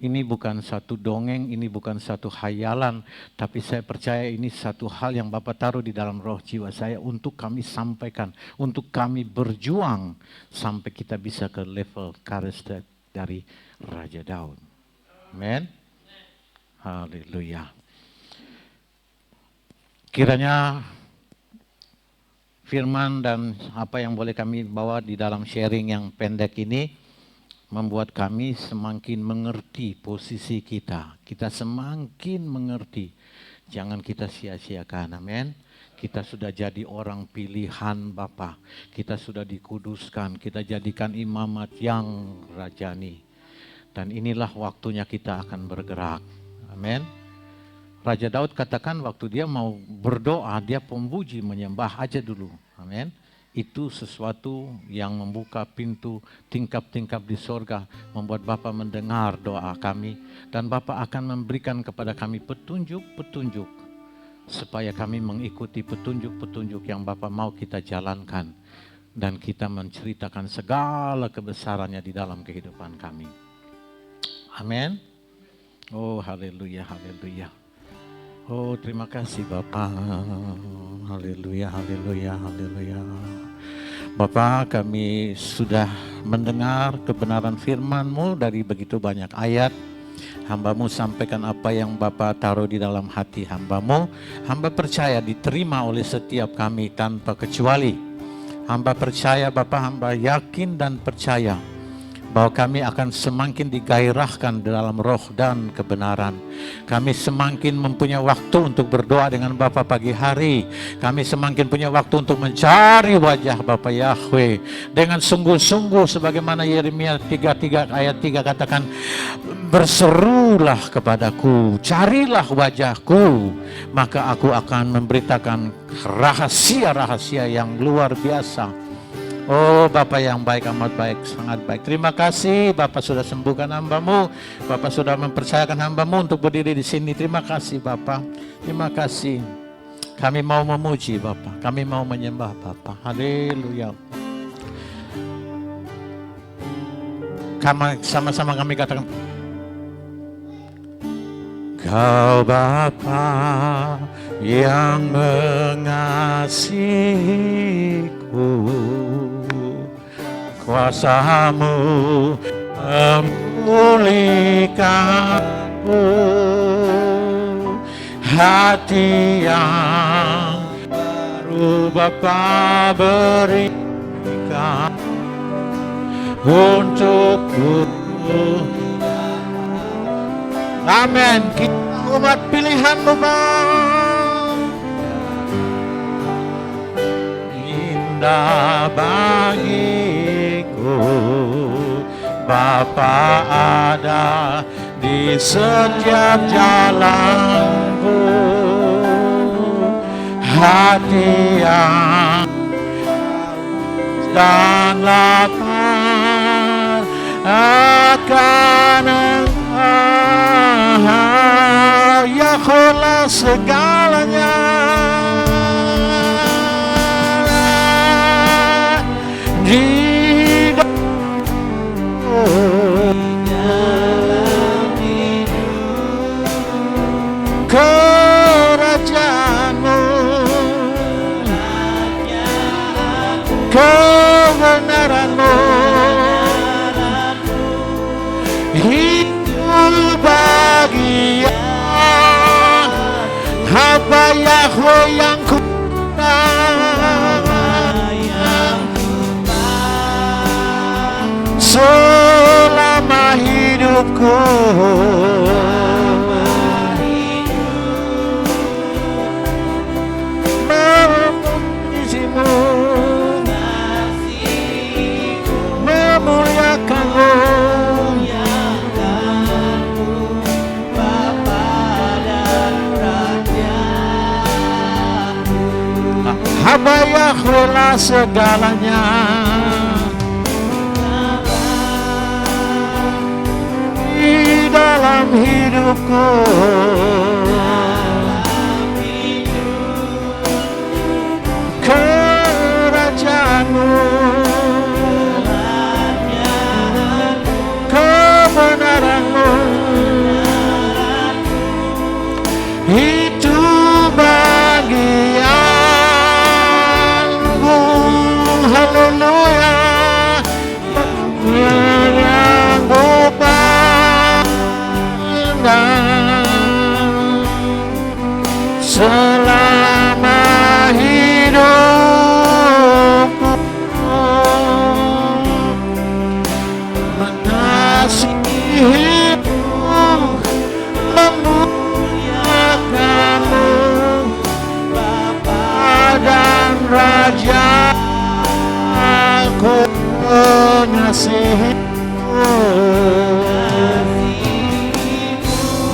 Ini bukan satu dongeng, ini bukan satu khayalan, tapi saya percaya ini satu hal yang Bapa taruh di dalam roh jiwa saya untuk kami sampaikan, untuk kami berjuang sampai kita bisa ke level karakter dari Raja Daud. Amin. Haleluya. Kiranya firman dan apa yang boleh kami bawa di dalam sharing yang pendek ini membuat kami semakin mengerti posisi kita. Kita semakin mengerti. Jangan kita sia-siakan, amin. Kita sudah jadi orang pilihan Bapa. Kita sudah dikuduskan, kita jadikan imamat yang rajani. Dan inilah waktunya kita akan bergerak. Amin. Raja Daud katakan waktu dia mau berdoa, dia pemuji menyembah aja dulu. Amin. itu sesuatu yang membuka pintu tingkap-tingkap di sorga, membuat Bapa mendengar doa kami, dan Bapa akan memberikan kepada kami petunjuk-petunjuk, supaya kami mengikuti petunjuk-petunjuk yang Bapa mau kita jalankan, dan kita menceritakan segala kebesarannya di dalam kehidupan kami. Amin. Oh, haleluya, haleluya. Oh, terima kasih Bapa. Haleluya, haleluya, haleluya. Bapa, kami sudah mendengar kebenaran firman-Mu dari begitu banyak ayat. Hamba-Mu sampaikan apa yang Bapa taruh di dalam hati hamba-Mu. Hamba percaya diterima oleh setiap kami tanpa kecuali. Hamba percaya Bapa, hamba yakin dan percaya bahwa kami akan semakin digairahkan dalam roh dan kebenaran. Kami semakin mempunyai waktu untuk berdoa dengan Bapa pagi hari. Kami semakin punya waktu untuk mencari wajah Bapa Yahweh dengan sungguh-sungguh, sebagaimana Yeremia 33 ayat 3 katakan, berserulah kepadaku, carilah wajahku, maka aku akan memberitakan rahasia-rahasia yang luar biasa. Oh, Bapa yang baik, amat baik, sangat baik. Terima kasih Bapa sudah sembuhkan hamba-Mu. Bapa sudah mempercayakan hamba-Mu untuk berdiri di sini. Terima kasih Bapa. Terima kasih. Kami mau memuji Bapa. Kami mau menyembah Bapa. Haleluya. Sama-sama kami katakan, Kau Bapa yang mengasihiku, kuasa-Mu memulihkanku, hati yang baru Bapa berikan untukku. Amin. Kita umat pilihan-Mu, Bapa, indah bagiku. Bapa ada di setiap jalanku, hati yang dan lapar akan Yahweh segalanya. Di dalam kerajaan-Mu, kebenaran-Mu, hidup bahagia hamba Yahweh yang selama hidupku. Memuji-Mu, memuliakan-Mu, hamba Yahweh lah segalanya. Di dalam hidupku, kerajaan-Mu, kebenaran-Mu, itu bagianku. Haleluya. Yang selama hidupku, mengasihimu, memuliakan-Mu, Bapa dan Raja, aku mengasihimu,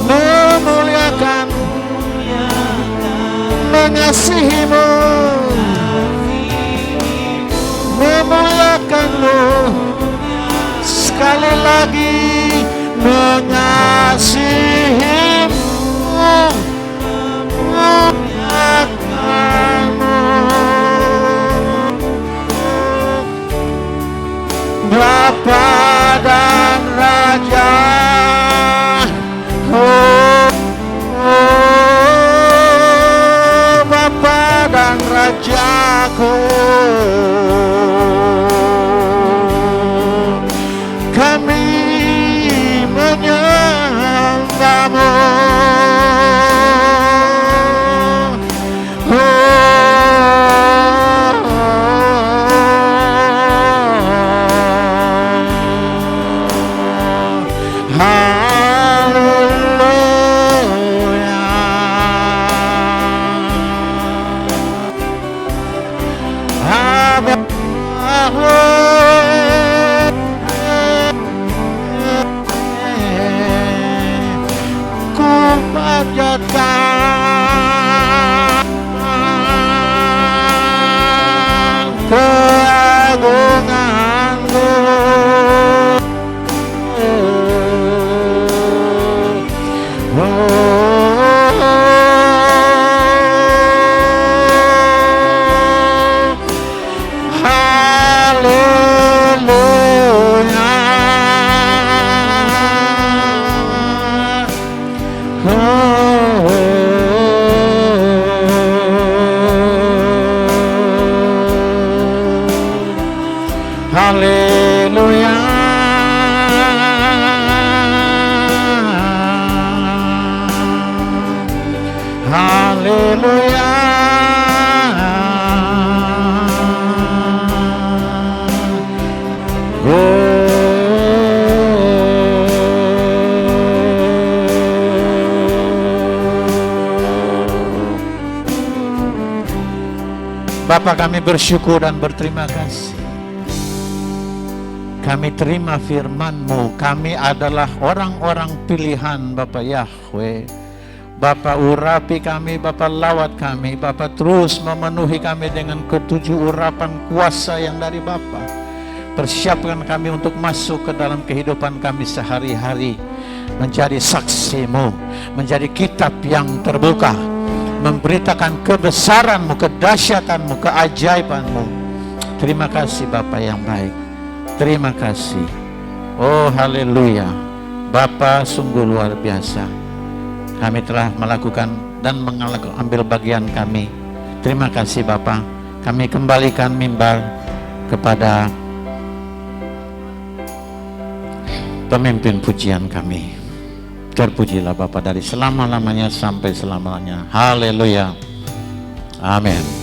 memuliakan, mengasihimu, memuliakan-Mu, sekali lagi mengasihi-Mu, memuliakan-Mu. Bapa dan Raja, oh, Bapa dan Rajaku, kami menyembah-Mu. Haleluya. Haleluya. Bapa, kami bersyukur dan berterima kasih. Kami terima firman-Mu. Kami adalah orang-orang pilihan Bapa Yahweh. Bapa urapi kami, Bapa lawat kami, Bapa terus memenuhi kami dengan ketujuh urapan kuasa yang dari Bapa. Persiapkan kami untuk masuk ke dalam kehidupan kami sehari-hari, menjadi saksi-Mu, menjadi kitab yang terbuka, memberitakan kebesaran-Mu, kedahsyatan-Mu, keajaiban-Mu. Terima kasih Bapa yang baik. Terima kasih. Oh haleluya. Bapa sungguh luar biasa. Kami telah melakukan dan mengambil bagian kami. Terima kasih Bapa. Kami kembalikan mimbar kepada pemimpin pujian kami. Terpujilah Bapa dari selama-lamanya sampai selama-lamanya. Haleluya. Amin.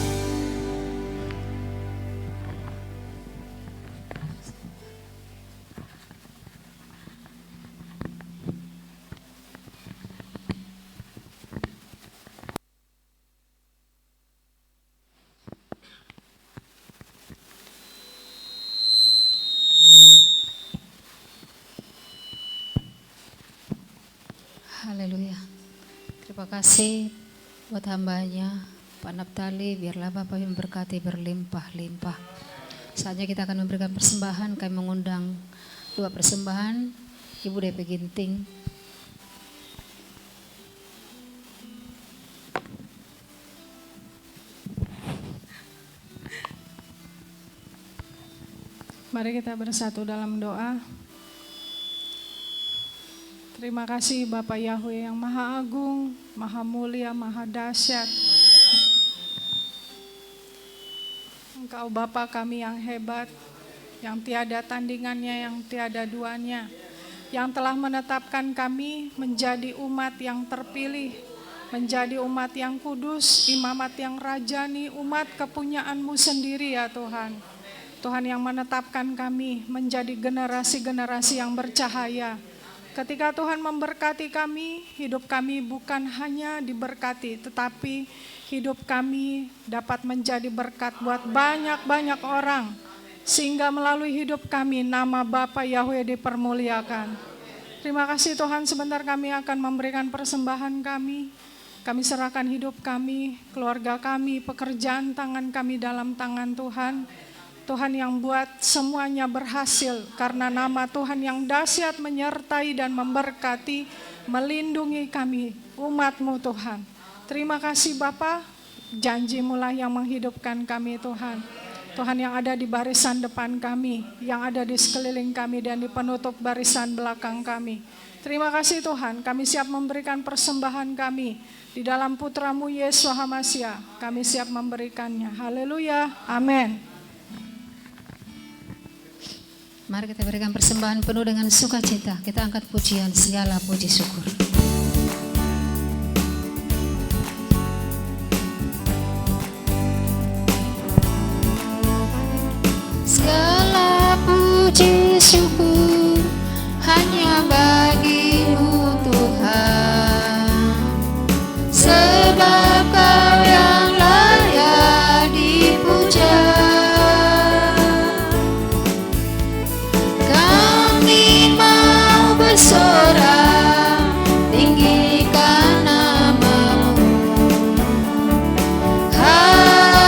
Haleluya. Terima kasih buat hambanya Pak Naphtali. Biarlah Bapak yang memberkati berlimpah-limpah. Saatnya kita akan memberikan persembahan. Kami mengundang 2 persembahan. Ibu DP Ginting. Mari kita bersatu dalam doa. Terima kasih Bapak Yahweh yang Maha Agung, Maha Mulia, Maha Dahsyat. Engkau Bapa kami yang hebat, yang tiada tandingannya, yang tiada duanya, yang telah menetapkan kami menjadi umat yang terpilih, menjadi umat yang kudus, imamat yang rajani, umat kepunyaan-Mu sendiri ya Tuhan. Tuhan yang menetapkan kami menjadi generasi-generasi yang bercahaya. Ketika Tuhan memberkati kami, hidup kami bukan hanya diberkati, tetapi hidup kami dapat menjadi berkat buat banyak-banyak orang. Sehingga melalui hidup kami, nama Bapa Yahweh dipermuliakan. Terima kasih Tuhan, sebentar kami akan memberikan persembahan kami. Kami serahkan hidup kami, keluarga kami, pekerjaan tangan kami dalam tangan Tuhan. Tuhan yang buat semuanya berhasil, karena nama Tuhan yang dahsyat menyertai dan memberkati, melindungi kami, umat-Mu Tuhan. Terima kasih Bapa, janji-Mu lah yang menghidupkan kami Tuhan. Tuhan yang ada di barisan depan kami, yang ada di sekeliling kami dan di penutup barisan belakang kami. Terima kasih Tuhan, kami siap memberikan persembahan kami di dalam Putra-Mu Yesus Hamasia. Kami siap memberikannya. Haleluya, amin. Mari kita berikan persembahan penuh dengan sukacita. Kita angkat pujian, segala puji syukur. Segala puji syukur hanya bagi-Mu Tuhan, sebab Kau yang layak dipuja. Kami mau bersorak, tinggikan nama-Mu. Haleluya.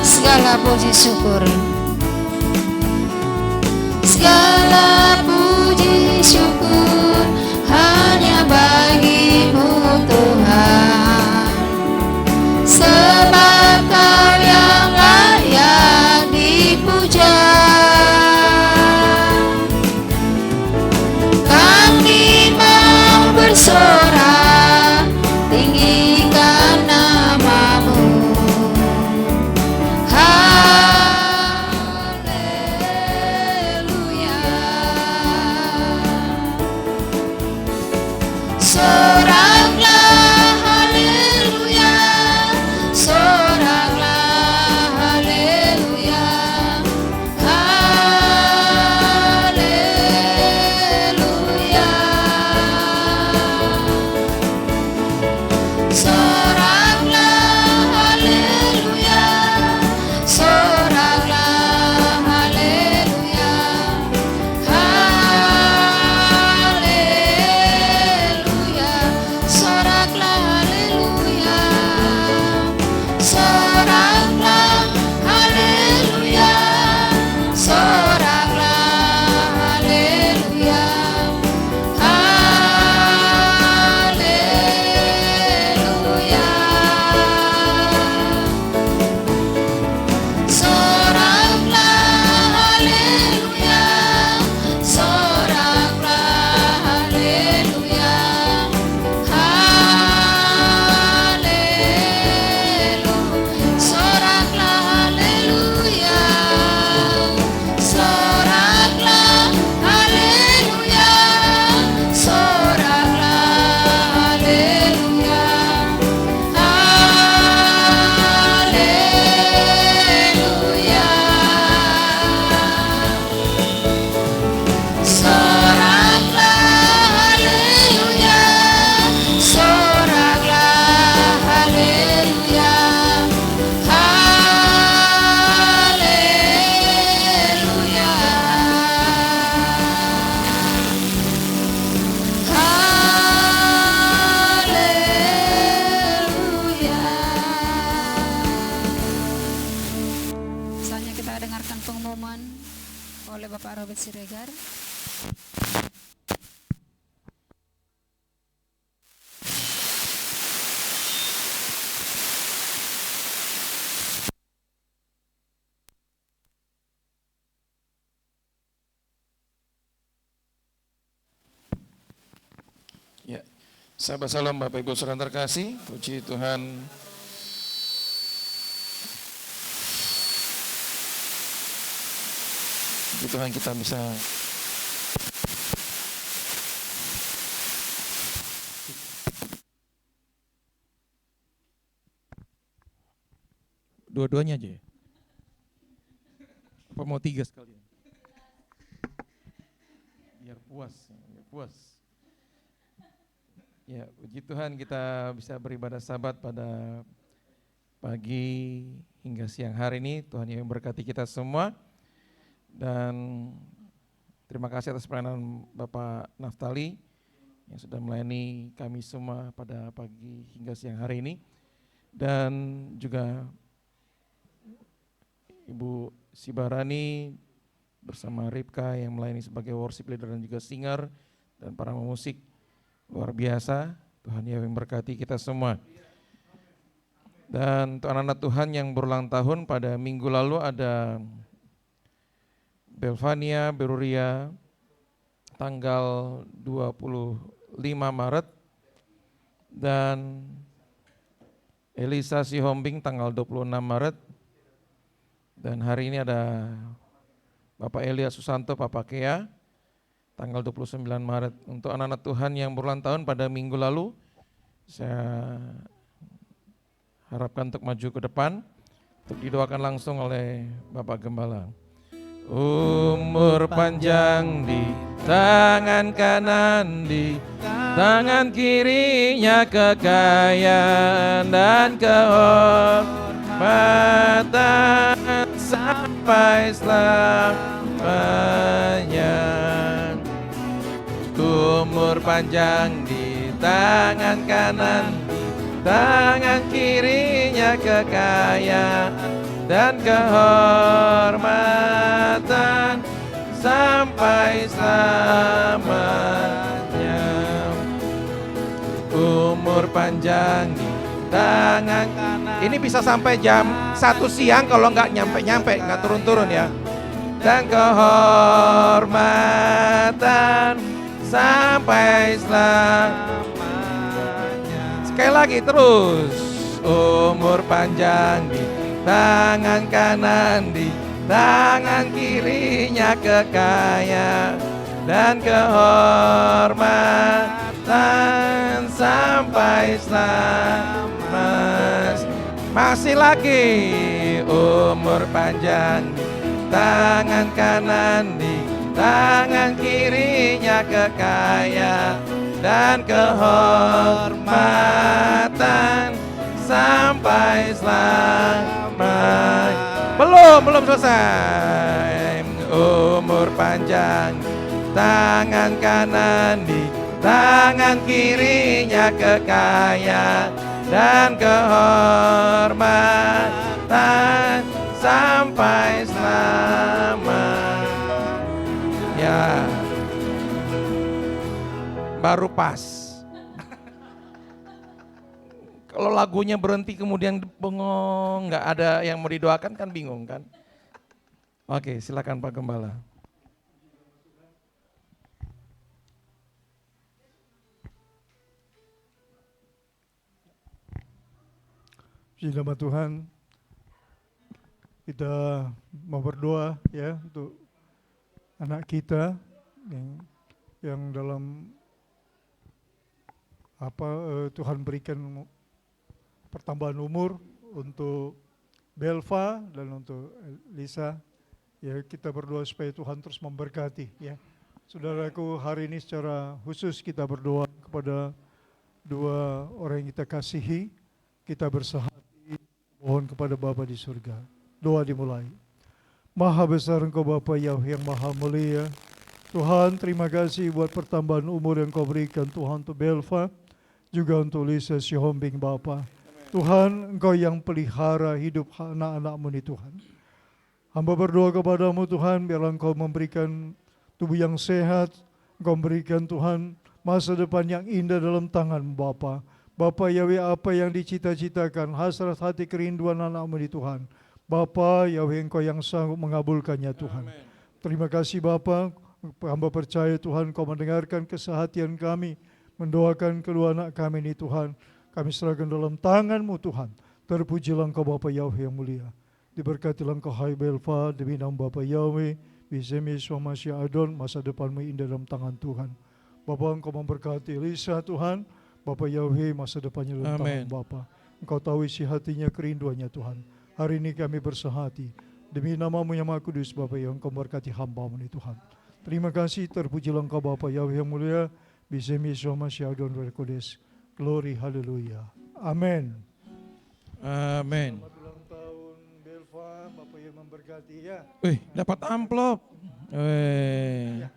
Segala puji syukur, segala puji syukur hanya bagi-Mu Tuhan, sebab Kau yang layak dipuja. Kami mau bersorak, tinggikan nama-Mu. Haleluya. Soraklah haleluya, soraklah haleluya, haleluya. Soraklah haleluya, soraklah haleluya, haleluya. Soraklah haleluya, soraklah haleluya, soraklah haleluya, haleluya. Soraklah haleluya, soraklah haleluya, haleluya. Soraklah haleluya, soraklah haleluya, soraklah haleluya, haleluya. Soraklah haleluya, soraklah haleluya, haleluya, haleluya. Saatnya kita dengarkan pengumuman oleh Bapak Robert Siregar. Ya, sahabat salam Bapak Ibu Saudara terkasih, puji Tuhan. Puji Tuhan kita bisa dua-duanya aja ya? Apa mau 3 sekalian? Biar puas, biar puas. Ya, puji Tuhan kita bisa beribadah Sabat pada pagi hingga siang hari ini. Tuhan yang memberkati kita semua. Dan terima kasih atas pelayanan Bapak Naftali yang sudah melayani kami semua pada pagi hingga siang hari ini. Dan juga Ibu Sibarani bersama Ripka yang melayani sebagai worship leader dan juga singer dan para pemusik luar biasa. Tuhan Yesus memberkati kita semua. Dan untuk anak-anak Tuhan yang berulang tahun pada minggu lalu ada Belvania Beruria tanggal 25 Maret dan Elisa Sihombing tanggal 26 Maret. Dan hari ini ada Bapak Elia Susanto Papa Kea tanggal 29 Maret. Untuk anak-anak Tuhan yang berulang tahun pada minggu lalu, saya harapkan untuk maju ke depan untuk didoakan langsung oleh Bapak Gembala. Umur panjang di tangan kanan, di tangan kirinya kekayaan dan kehormatan sampai selamanya. Umur panjang di tangan kanan, tangan kirinya kekayaan dan kehormatan sampai selamanya. Umur panjang di tangan kanan. Ini bisa sampai jam 1 siang kalau nggak nyampe-nyampe, nggak turun-turun ya. Dan kehormatan sampai selamanya. Sekali lagi terus. Umur panjang di tangan kanan, di tangan kirinya kekayaan dan kehormatan sampai selamanya. Masih lagi. Umur panjang di tangan kanan, di tangan kirinya kekayaan dan kehormatan sampai selamanya. Belum selesai. Umur panjang tangan kanan, di tangan kirinya kekayaan dan kehormatan sampai selamanya. Baru pas. Kalau lagunya berhenti kemudian bengong, nggak ada yang mau didoakan kan bingung kan? Oke, silakan Pak Gembala. Puji nama Tuhan, kita mau berdoa ya untuk anak kita yang dalam Tuhan berikan pertambahan umur untuk Belva dan untuk Lisa. Ya, kita berdoa supaya Tuhan terus memberkati ya. Saudaraku, hari ini secara khusus kita berdoa kepada dua orang yang kita kasihi. Kita bersahati, mohon kepada Bapa di surga. Doa dimulai. Maha besar Engkau Bapa Yahweh yang maha mulia. Tuhan, terima kasih buat pertambahan umur yang Kau berikan Tuhan untuk Belva, juga untuk Lisa Sihombing Bapa. Tuhan, Engkau yang pelihara hidup anak-anak-Mu ini Tuhan. Hamba berdoa kepadamu Tuhan, biarlah Engkau memberikan tubuh yang sehat, Engkau memberikan Tuhan masa depan yang indah dalam tangan Bapa. Bapa Yahweh, apa yang dicita-citakan, hasrat hati kerinduan anak-Mu ini Tuhan. Bapa Yahweh, Engkau yang sanggup mengabulkannya Tuhan. Amen. Terima kasih Bapa, hamba percaya Tuhan Engkau mendengarkan kesehatian kami, mendoakan kedua anak kami ini Tuhan. Kami serahkan dalam tangan-Mu Tuhan. Terpujilah Engkau Bapa Yahweh yang mulia. Diberkatilah Engkau hai Belva, demi nama Bapa Yahweh, Bisemi Suamasya Adon, masa depan-Mu indah dalam tangan Tuhan. Bapa, Engkau memberkati Lisa Tuhan, Bapa Yahweh masa depannya dalam tangan Bapa. Engkau tahu isi hatinya, kerinduannya Tuhan. Hari ini kami bersehati. Demi nama-Mu yang Maha Kudus Bapa yang Engkau memberkati hamba-Mu ini Tuhan. Terima kasih, terpujilah Engkau Bapa Yahweh yang mulia, Bisemi Suamasya Adon Berkodes. Glory, haleluya. Amin. Amin. Selamat ulang tahun Belva, Bapak yang memberkati ya. Wih, dapat amplop. Ya.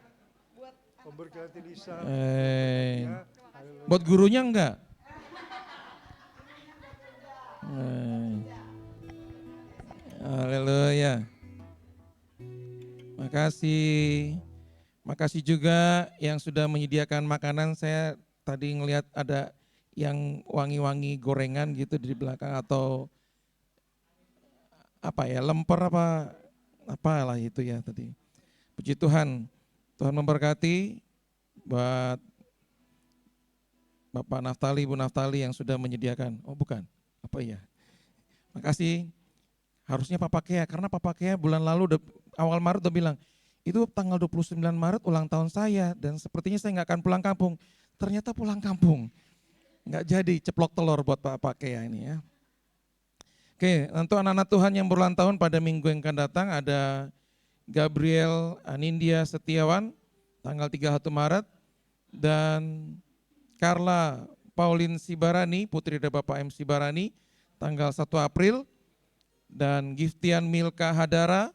Memberkati Lisa. Ya. Buat gurunya enggak? Haleluya. Makasih. Makasih juga yang sudah menyediakan makanan. Saya tadi ngelihat ada yang wangi-wangi gorengan gitu di belakang, atau apa ya, lemper apa apalah itu ya tadi. Puji Tuhan. Tuhan memberkati buat Bapak Naftali, Ibu Naftali yang sudah menyediakan. Oh bukan, apa ya. Makasih. Harusnya Papa Kea, karena Papa Kea bulan lalu awal Maret udah bilang, itu tanggal 29 Maret ulang tahun saya dan sepertinya saya nggak akan pulang kampung. Ternyata pulang kampung. Nggak jadi, ceplok telur buat Papa Kea ini ya. Oke, untuk anak-anak Tuhan yang berulang tahun pada minggu yang akan datang ada Gabriel Anindya Setiawan tanggal 31 Maret dan Carla Pauline Sibarani, putri dari Bapak M. Sibarani, tanggal 1 April. Dan Giftian Milka Hadara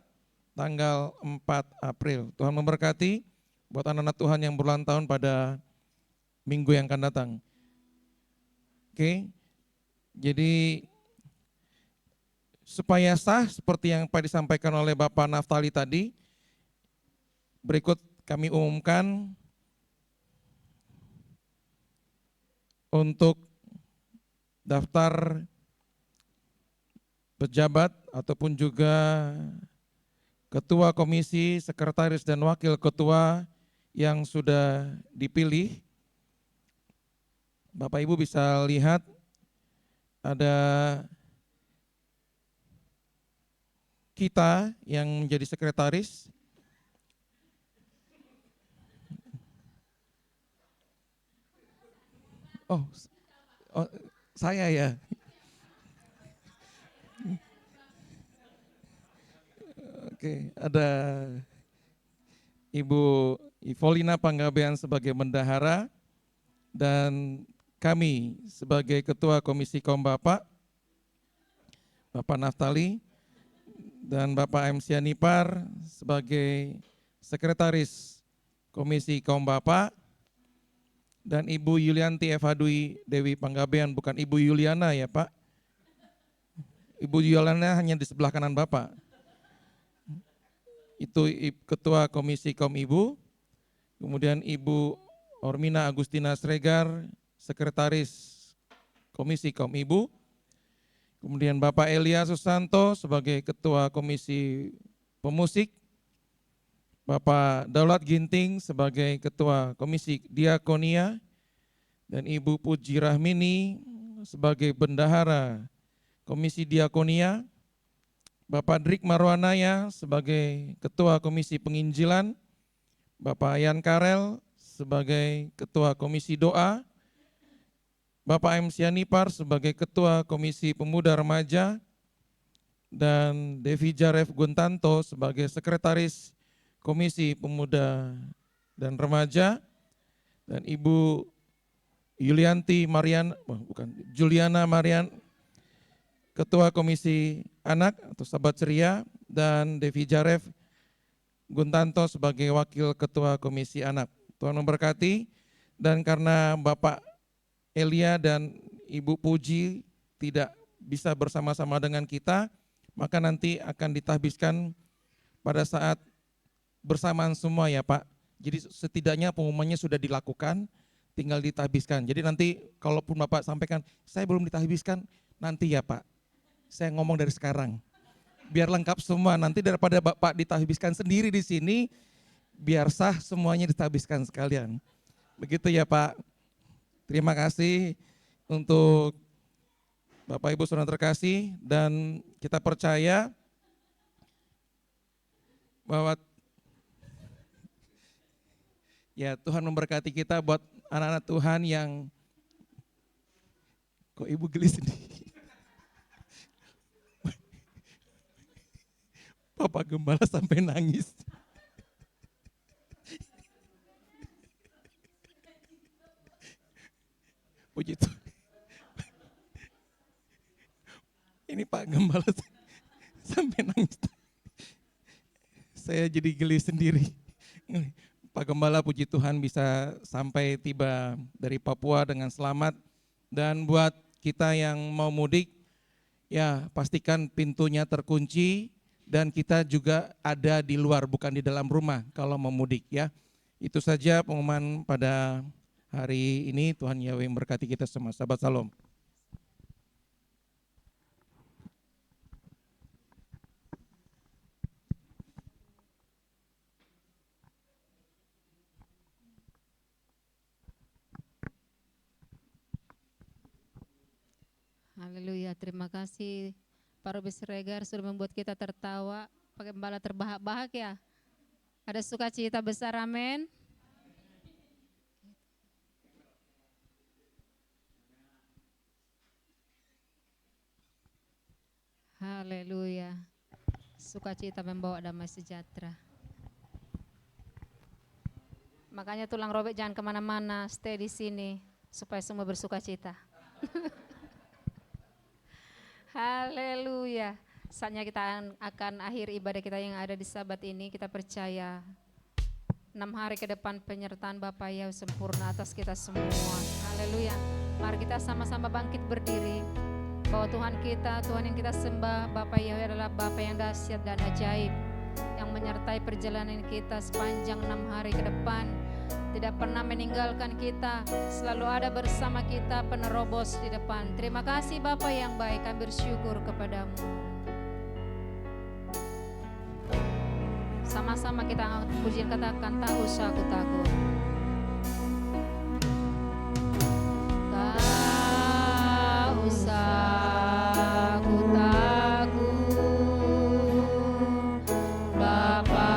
tanggal 4 April. Tuhan memberkati buat anak-anak Tuhan yang berulang tahun pada minggu yang akan datang. Oke, jadi supaya sah seperti yang Pak disampaikan oleh Bapak Naftali tadi, berikut kami umumkan untuk daftar pejabat ataupun juga ketua komisi, sekretaris dan wakil ketua yang sudah dipilih. Bapak Ibu bisa lihat ada kita yang menjadi sekretaris. Oh saya ya. Oke, ada Ibu Ivolina Panggabean sebagai bendahara dan kami sebagai ketua komisi kaum bapak, Bapak Naftali dan Bapak M. Sianipar sebagai sekretaris komisi kaum bapak dan Ibu Yulianti Eva Dwi Dewi Panggabean, bukan Ibu Yuliana ya Pak. Ibu Yuliana hanya di sebelah kanan Bapak. Itu ketua komisi kaum ibu, kemudian Ibu Ormina Agustina Sregar, sekretaris komisi kaum ibu, kemudian Bapak Elia Susanto sebagai ketua komisi pemusik, Bapak Daulat Ginting sebagai ketua komisi diakonia, dan Ibu Puji Rahmini sebagai bendahara komisi diakonia, Bapak Drik Marwanaya sebagai Ketua Komisi Penginjilan, Bapak Yan Karel sebagai Ketua Komisi Doa, Bapak M. Sianipar sebagai Ketua Komisi Pemuda Remaja, dan Devi Jaref Guntanto sebagai Sekretaris Komisi Pemuda dan Remaja, dan Ibu Juliana Marian, Ketua Komisi Anak atau Sahabat Ceria, dan Devi Jaref Guntanto sebagai Wakil Ketua Komisi Anak. Tuhan memberkati, dan karena Bapak Elia dan Ibu Puji tidak bisa bersama-sama dengan kita, maka nanti akan ditahbiskan pada saat bersamaan semua ya Pak. Jadi setidaknya pengumumannya sudah dilakukan, tinggal ditahbiskan. Jadi nanti kalaupun Bapak sampaikan, saya belum ditahbiskan, nanti ya Pak. Saya ngomong dari sekarang, biar lengkap semua. Nanti daripada Bapak ditahbiskan sendiri di sini, biar sah semuanya ditahbiskan sekalian. Begitu ya Pak. Terima kasih untuk Bapak Ibu Saudara terkasih, dan kita percaya bahwa ya Tuhan memberkati kita buat anak-anak Tuhan yang, kok Ibu geli sendiri? Bapak Gembala sampai nangis. Puji Tuhan. Ini Pak Gembala sampai nangis. Saya jadi geli sendiri. Pak Gembala puji Tuhan bisa sampai tiba dari Papua dengan selamat. Dan buat kita yang mau mudik, ya pastikan pintunya terkunci dan kita juga ada di luar bukan di dalam rumah kalau mau mudik ya. Itu saja pengumuman pada hari ini. Tuhan Yahweh memberkati kita semua. Sahabat Salam. Haleluya, terima kasih Pak Robi Siregar sudah membuat kita tertawa, pakai gembala terbahak-bahak ya. Ada sukacita besar, amin. Haleluya, sukacita membawa damai sejahtera. Makanya tulang robek jangan kemana-mana, stay di sini supaya semua bersukacita. Haleluya. Saatnya kita akan akhir ibadah kita yang ada di Sabat ini. Kita percaya 6 hari ke depan penyertaan Bapa Yahweh sempurna atas kita semua. Haleluya. Mari kita sama-sama bangkit berdiri. Bahwa Tuhan kita, Tuhan yang kita sembah, Bapa Yahweh adalah Bapa yang dahsyat dan ajaib, yang menyertai perjalanan kita sepanjang 6 hari ke depan. Tidak pernah meninggalkan kita, selalu ada bersama kita, penerobos di depan. Terima kasih Bapa yang baik, kami bersyukur kepadamu. Sama-sama kita angkat pujian, katakan tak usah aku takut. Tak usah aku takut, Bapa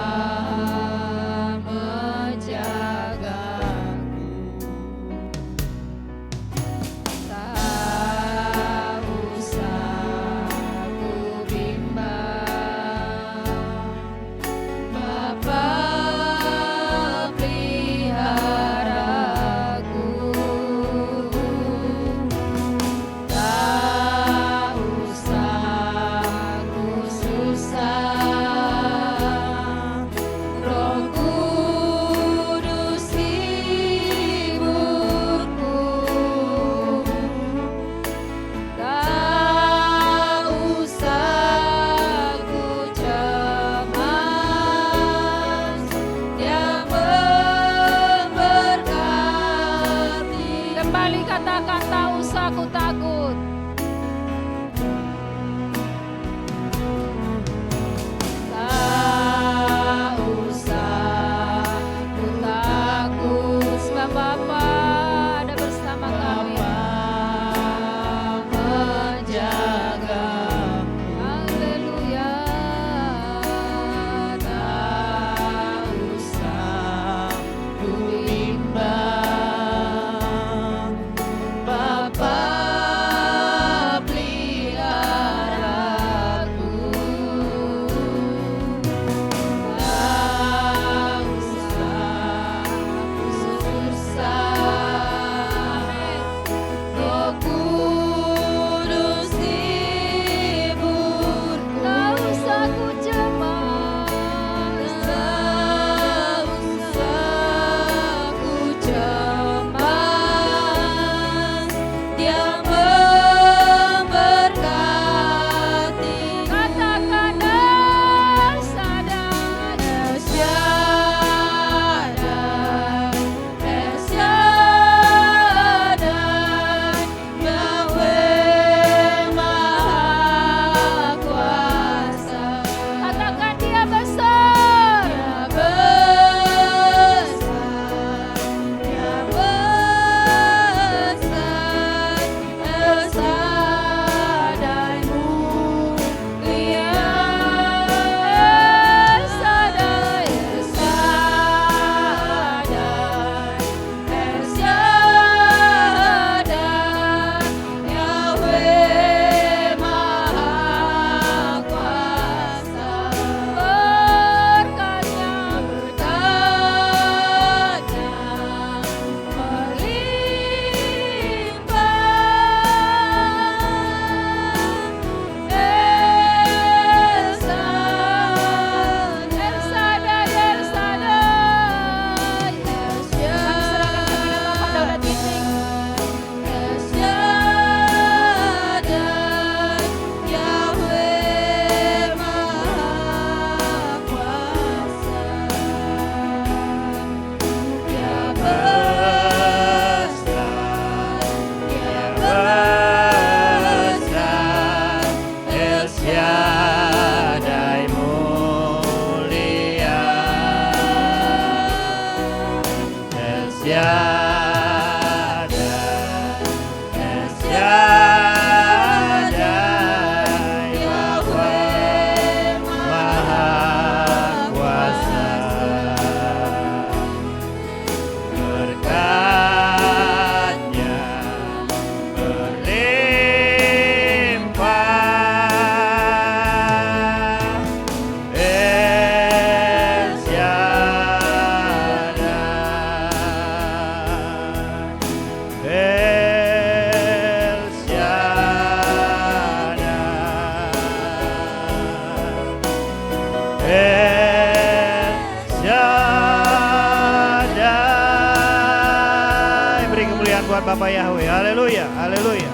Bapak Yahweh. Haleluya, haleluya.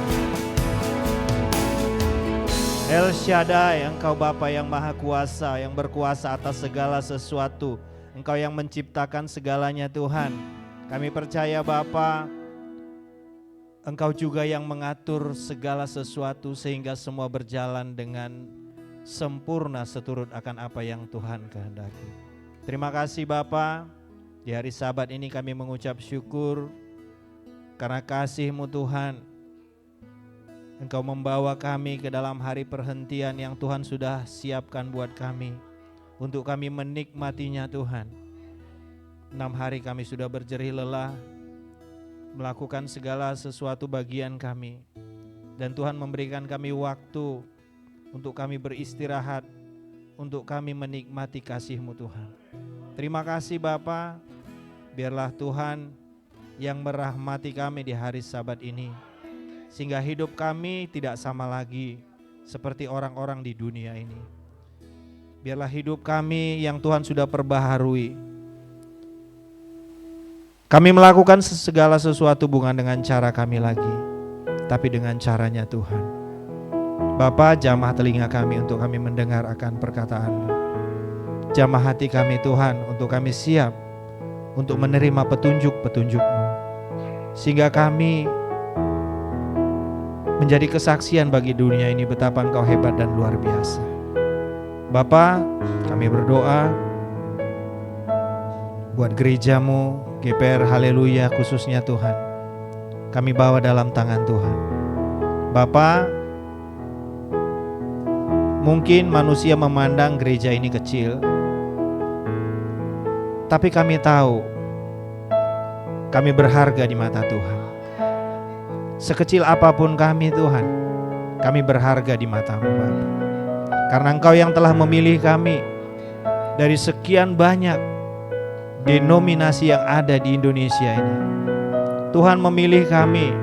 El Shaddai, Engkau Bapa yang Maha Kuasa, yang berkuasa atas segala sesuatu. Engkau yang menciptakan segalanya Tuhan. Kami percaya Bapa, Engkau juga yang mengatur segala sesuatu sehingga semua berjalan dengan sempurna seturut akan apa yang Tuhan kehendaki. Terima kasih Bapa, di hari Sabat ini kami mengucap syukur karena kasih-Mu Tuhan. Engkau membawa kami ke dalam hari perhentian yang Tuhan sudah siapkan buat kami, untuk kami menikmatinya Tuhan. 6 hari kami sudah berjerih lelah, melakukan segala sesuatu bagian kami. Dan Tuhan memberikan kami waktu untuk kami beristirahat, untuk kami menikmati kasih-Mu Tuhan. Terima kasih Bapa, biarlah Tuhan yang merahmati kami di hari Sabat ini, sehingga hidup kami tidak sama lagi seperti orang-orang di dunia ini. Biarlah hidup kami yang Tuhan sudah perbaharui. Kami melakukan segala sesuatu bukan dengan cara kami lagi, tapi dengan caranya Tuhan. Bapa, jamah telinga kami untuk kami mendengar akan perkataan-Mu. Jamah hati kami Tuhan untuk kami siap untuk menerima petunjuk-petunjuk-Mu, sehingga kami menjadi kesaksian bagi dunia ini betapa Engkau hebat dan luar biasa. Bapa, kami berdoa buat gereja-Mu, GPR Haleluya khususnya Tuhan. Kami bawa dalam tangan Tuhan. Bapa, mungkin manusia memandang gereja ini kecil, tapi kami tahu kami berharga di mata Tuhan. Sekecil apapun kami Tuhan, kami berharga di mata-Mu Bapa. Karena Engkau yang telah memilih kami dari sekian banyak denominasi yang ada di Indonesia ini. Tuhan memilih kami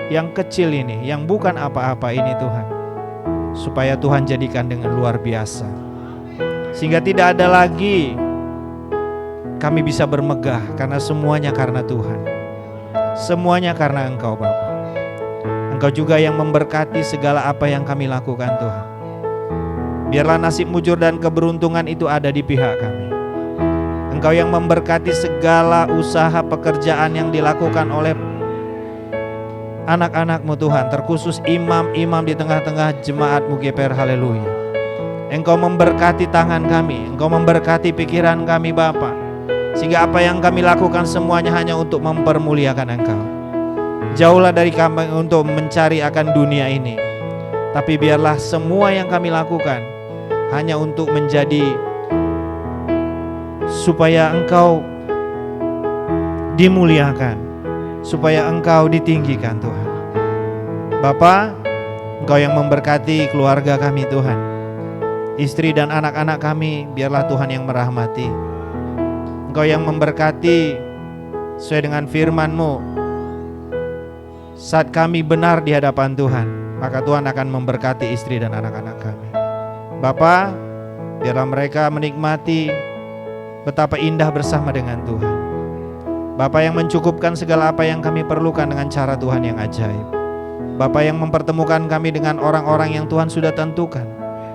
yang kecil ini, yang bukan apa-apa ini Tuhan, supaya Tuhan jadikan dengan luar biasa, sehingga tidak ada lagi kami bisa bermegah, karena semuanya karena Tuhan, semuanya karena Engkau Bapa. Engkau juga yang memberkati segala apa yang kami lakukan Tuhan. Biarlah nasib mujur dan keberuntungan itu ada di pihak kami. Engkau yang memberkati segala usaha pekerjaan yang dilakukan oleh anak-anak-Mu Tuhan, terkhusus imam-imam di tengah-tengah jemaat-Mu GPR Haleluya. Engkau memberkati tangan kami, Engkau memberkati pikiran kami Bapa, sehingga apa yang kami lakukan semuanya hanya untuk mempermuliakan Engkau. Jauhlah dari kami untuk mencari akan dunia ini, tapi biarlah semua yang kami lakukan hanya untuk menjadi supaya Engkau dimuliakan, supaya Engkau ditinggikan Tuhan. Bapa, Engkau yang memberkati keluarga kami Tuhan, istri dan anak-anak kami, biarlah Tuhan yang merahmati. Engkau yang memberkati sesuai dengan firman-Mu. Saat kami benar di hadapan Tuhan, maka Tuhan akan memberkati istri dan anak-anak kami. Bapa, biarlah mereka menikmati betapa indah bersama dengan Tuhan. Bapa yang mencukupkan segala apa yang kami perlukan dengan cara Tuhan yang ajaib. Bapa yang mempertemukan kami dengan orang-orang yang Tuhan sudah tentukan,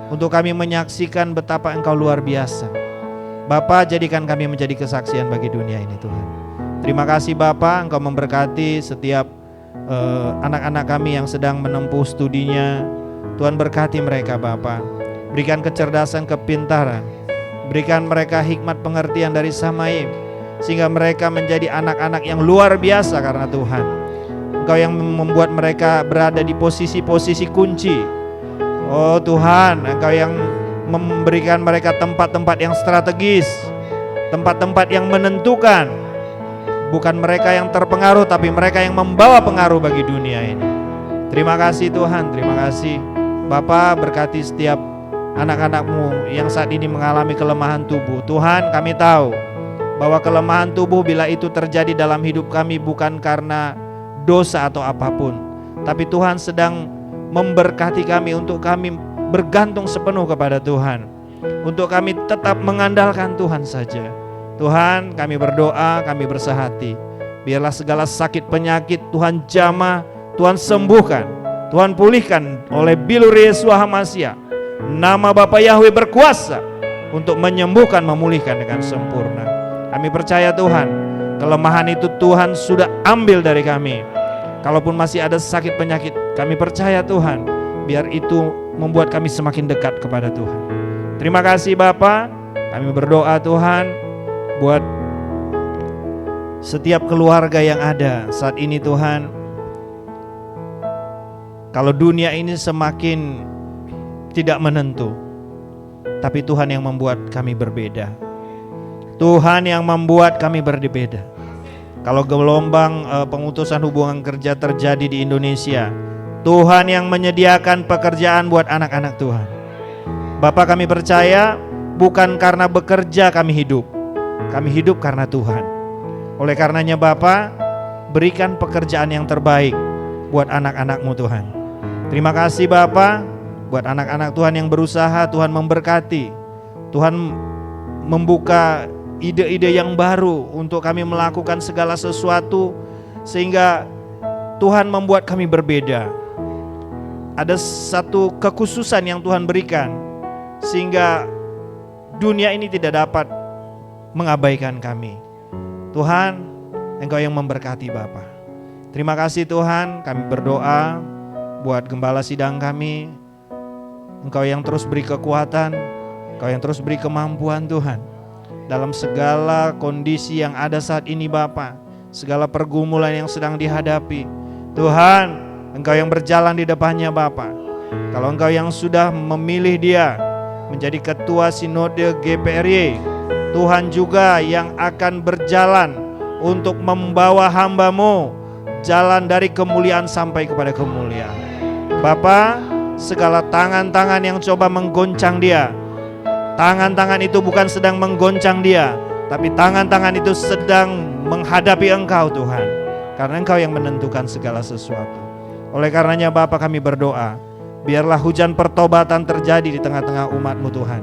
untuk kami menyaksikan betapa Engkau luar biasa. Bapa, jadikan kami menjadi kesaksian bagi dunia ini Tuhan. Terima kasih Bapa, Engkau memberkati setiap anak-anak kami yang sedang menempuh studinya. Tuhan berkati mereka Bapa, berikan kecerdasan, kepintaran, berikan mereka hikmat pengertian dari Samaim, sehingga mereka menjadi anak-anak yang luar biasa karena Tuhan. Engkau yang membuat mereka berada di posisi-posisi kunci. Oh Tuhan, Engkau yang memberikan mereka tempat-tempat yang strategis, tempat-tempat yang menentukan. Bukan mereka yang terpengaruh, tapi mereka yang membawa pengaruh bagi dunia ini. Terima kasih Tuhan, terima kasih Bapa. Berkati setiap anak-anak-Mu yang saat ini mengalami kelemahan tubuh. Tuhan, kami tahu bahwa kelemahan tubuh bila itu terjadi dalam hidup kami bukan karena dosa atau apapun, tapi Tuhan sedang memberkati kami untuk kami bergantung sepenuh kepada Tuhan, untuk kami tetap mengandalkan Tuhan saja. Tuhan, kami berdoa, kami bersahati, Biarlah segala sakit penyakit Tuhan jamah, Tuhan sembuhkan, Tuhan pulihkan oleh bilur Yesus Hamasia. Nama Bapa Yahweh berkuasa untuk menyembuhkan, memulihkan dengan sempurna. Kami percaya Tuhan, kelemahan itu Tuhan sudah ambil dari kami. Kalaupun masih ada sakit penyakit, kami percaya Tuhan, biar itu membuat kami semakin dekat kepada Tuhan. Terima kasih Bapa. Kami berdoa Tuhan buat setiap keluarga yang ada saat ini Tuhan. Kalau dunia ini semakin tidak menentu, tapi Tuhan yang membuat kami berbeda. Tuhan yang membuat kami berbeda. Kalau gelombang pengutusan hubungan kerja terjadi di Indonesia, Tuhan yang menyediakan pekerjaan buat anak-anak Tuhan. Bapa, kami percaya bukan karena bekerja kami hidup karena Tuhan. Oleh karenanya Bapa, berikan pekerjaan yang terbaik buat anak-anak-Mu Tuhan. Terima kasih Bapa, buat anak-anak Tuhan yang berusaha, Tuhan memberkati. Tuhan membuka ide-ide yang baru untuk kami melakukan segala sesuatu, sehingga Tuhan membuat kami berbeda. Ada satu kekhususan yang Tuhan berikan, sehingga dunia ini tidak dapat mengabaikan kami. Tuhan, Engkau yang memberkati Bapa. Terima kasih Tuhan, kami berdoa buat gembala sidang kami. Engkau yang terus beri kekuatan, Engkau yang terus beri kemampuan Tuhan, dalam segala kondisi yang ada saat ini Bapa, segala pergumulan yang sedang dihadapi. Tuhan, Engkau yang berjalan di depannya Bapa. Kalau Engkau yang sudah memilih dia menjadi ketua sinode GPRY, Tuhan juga yang akan berjalan untuk membawa hamba-Mu jalan dari kemuliaan sampai kepada kemuliaan. Bapa, segala tangan-tangan yang coba menggoncang dia, tangan-tangan itu bukan sedang menggoncang dia, tapi tangan-tangan itu sedang menghadapi Engkau Tuhan, karena Engkau yang menentukan segala sesuatu. Oleh karenanya Bapa, kami berdoa, biarlah hujan pertobatan terjadi di tengah-tengah umat-Mu Tuhan,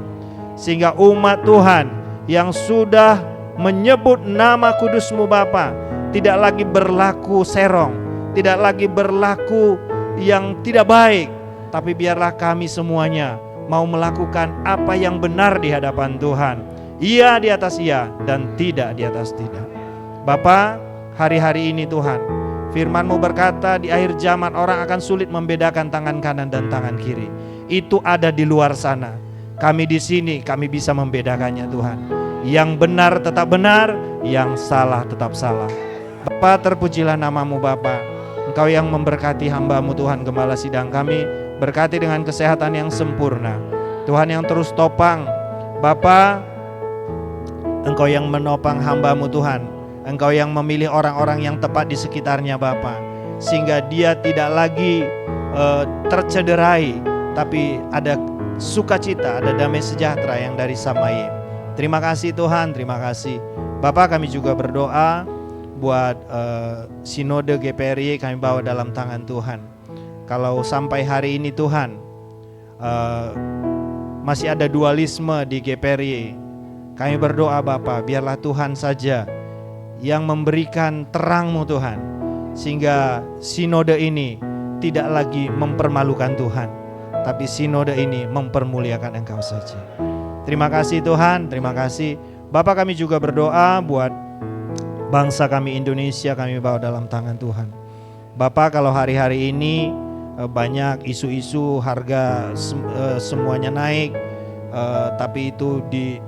sehingga umat Tuhan yang sudah menyebut nama kudus-Mu Bapa tidak lagi berlaku serong, tidak lagi berlaku yang tidak baik, tapi biarlah kami semuanya mau melakukan apa yang benar di hadapan Tuhan. Iya di atas iya dan tidak di atas tidak. Bapa, hari-hari ini Tuhan, Firman-Mu berkata di akhir zaman orang akan sulit membedakan tangan kanan dan tangan kiri. Itu ada di luar sana. Kami di sini, kami bisa membedakannya Tuhan. Yang benar tetap benar, yang salah tetap salah. Bapa, terpujilah nama-Mu Bapa. Engkau yang memberkati hamba-Mu Tuhan, gembala sidang kami, berkati dengan kesehatan yang sempurna. Tuhan yang terus topang. Bapa, Engkau yang menopang hamba-Mu Tuhan. Engkau yang memilih orang-orang yang tepat di sekitarnya Bapa, sehingga dia tidak lagi tercederai, tapi ada sukacita, ada damai sejahtera yang dari Samayim. Terima kasih Tuhan, terima kasih Bapa. Kami juga berdoa buat sinode GPRY, kami bawa dalam tangan Tuhan. Kalau sampai hari ini Tuhan masih ada dualisme di GPRY, kami berdoa Bapa, biarlah Tuhan saja yang memberikan terang-Mu Tuhan, sehingga sinode ini tidak lagi mempermalukan Tuhan, tapi sinode ini mempermuliakan Engkau saja. Terima kasih Tuhan, terima kasih Bapa. Kami juga berdoa buat bangsa kami Indonesia, kami bawa dalam tangan Tuhan. Bapa, kalau hari-hari ini banyak isu-isu harga semuanya naik, tapi itu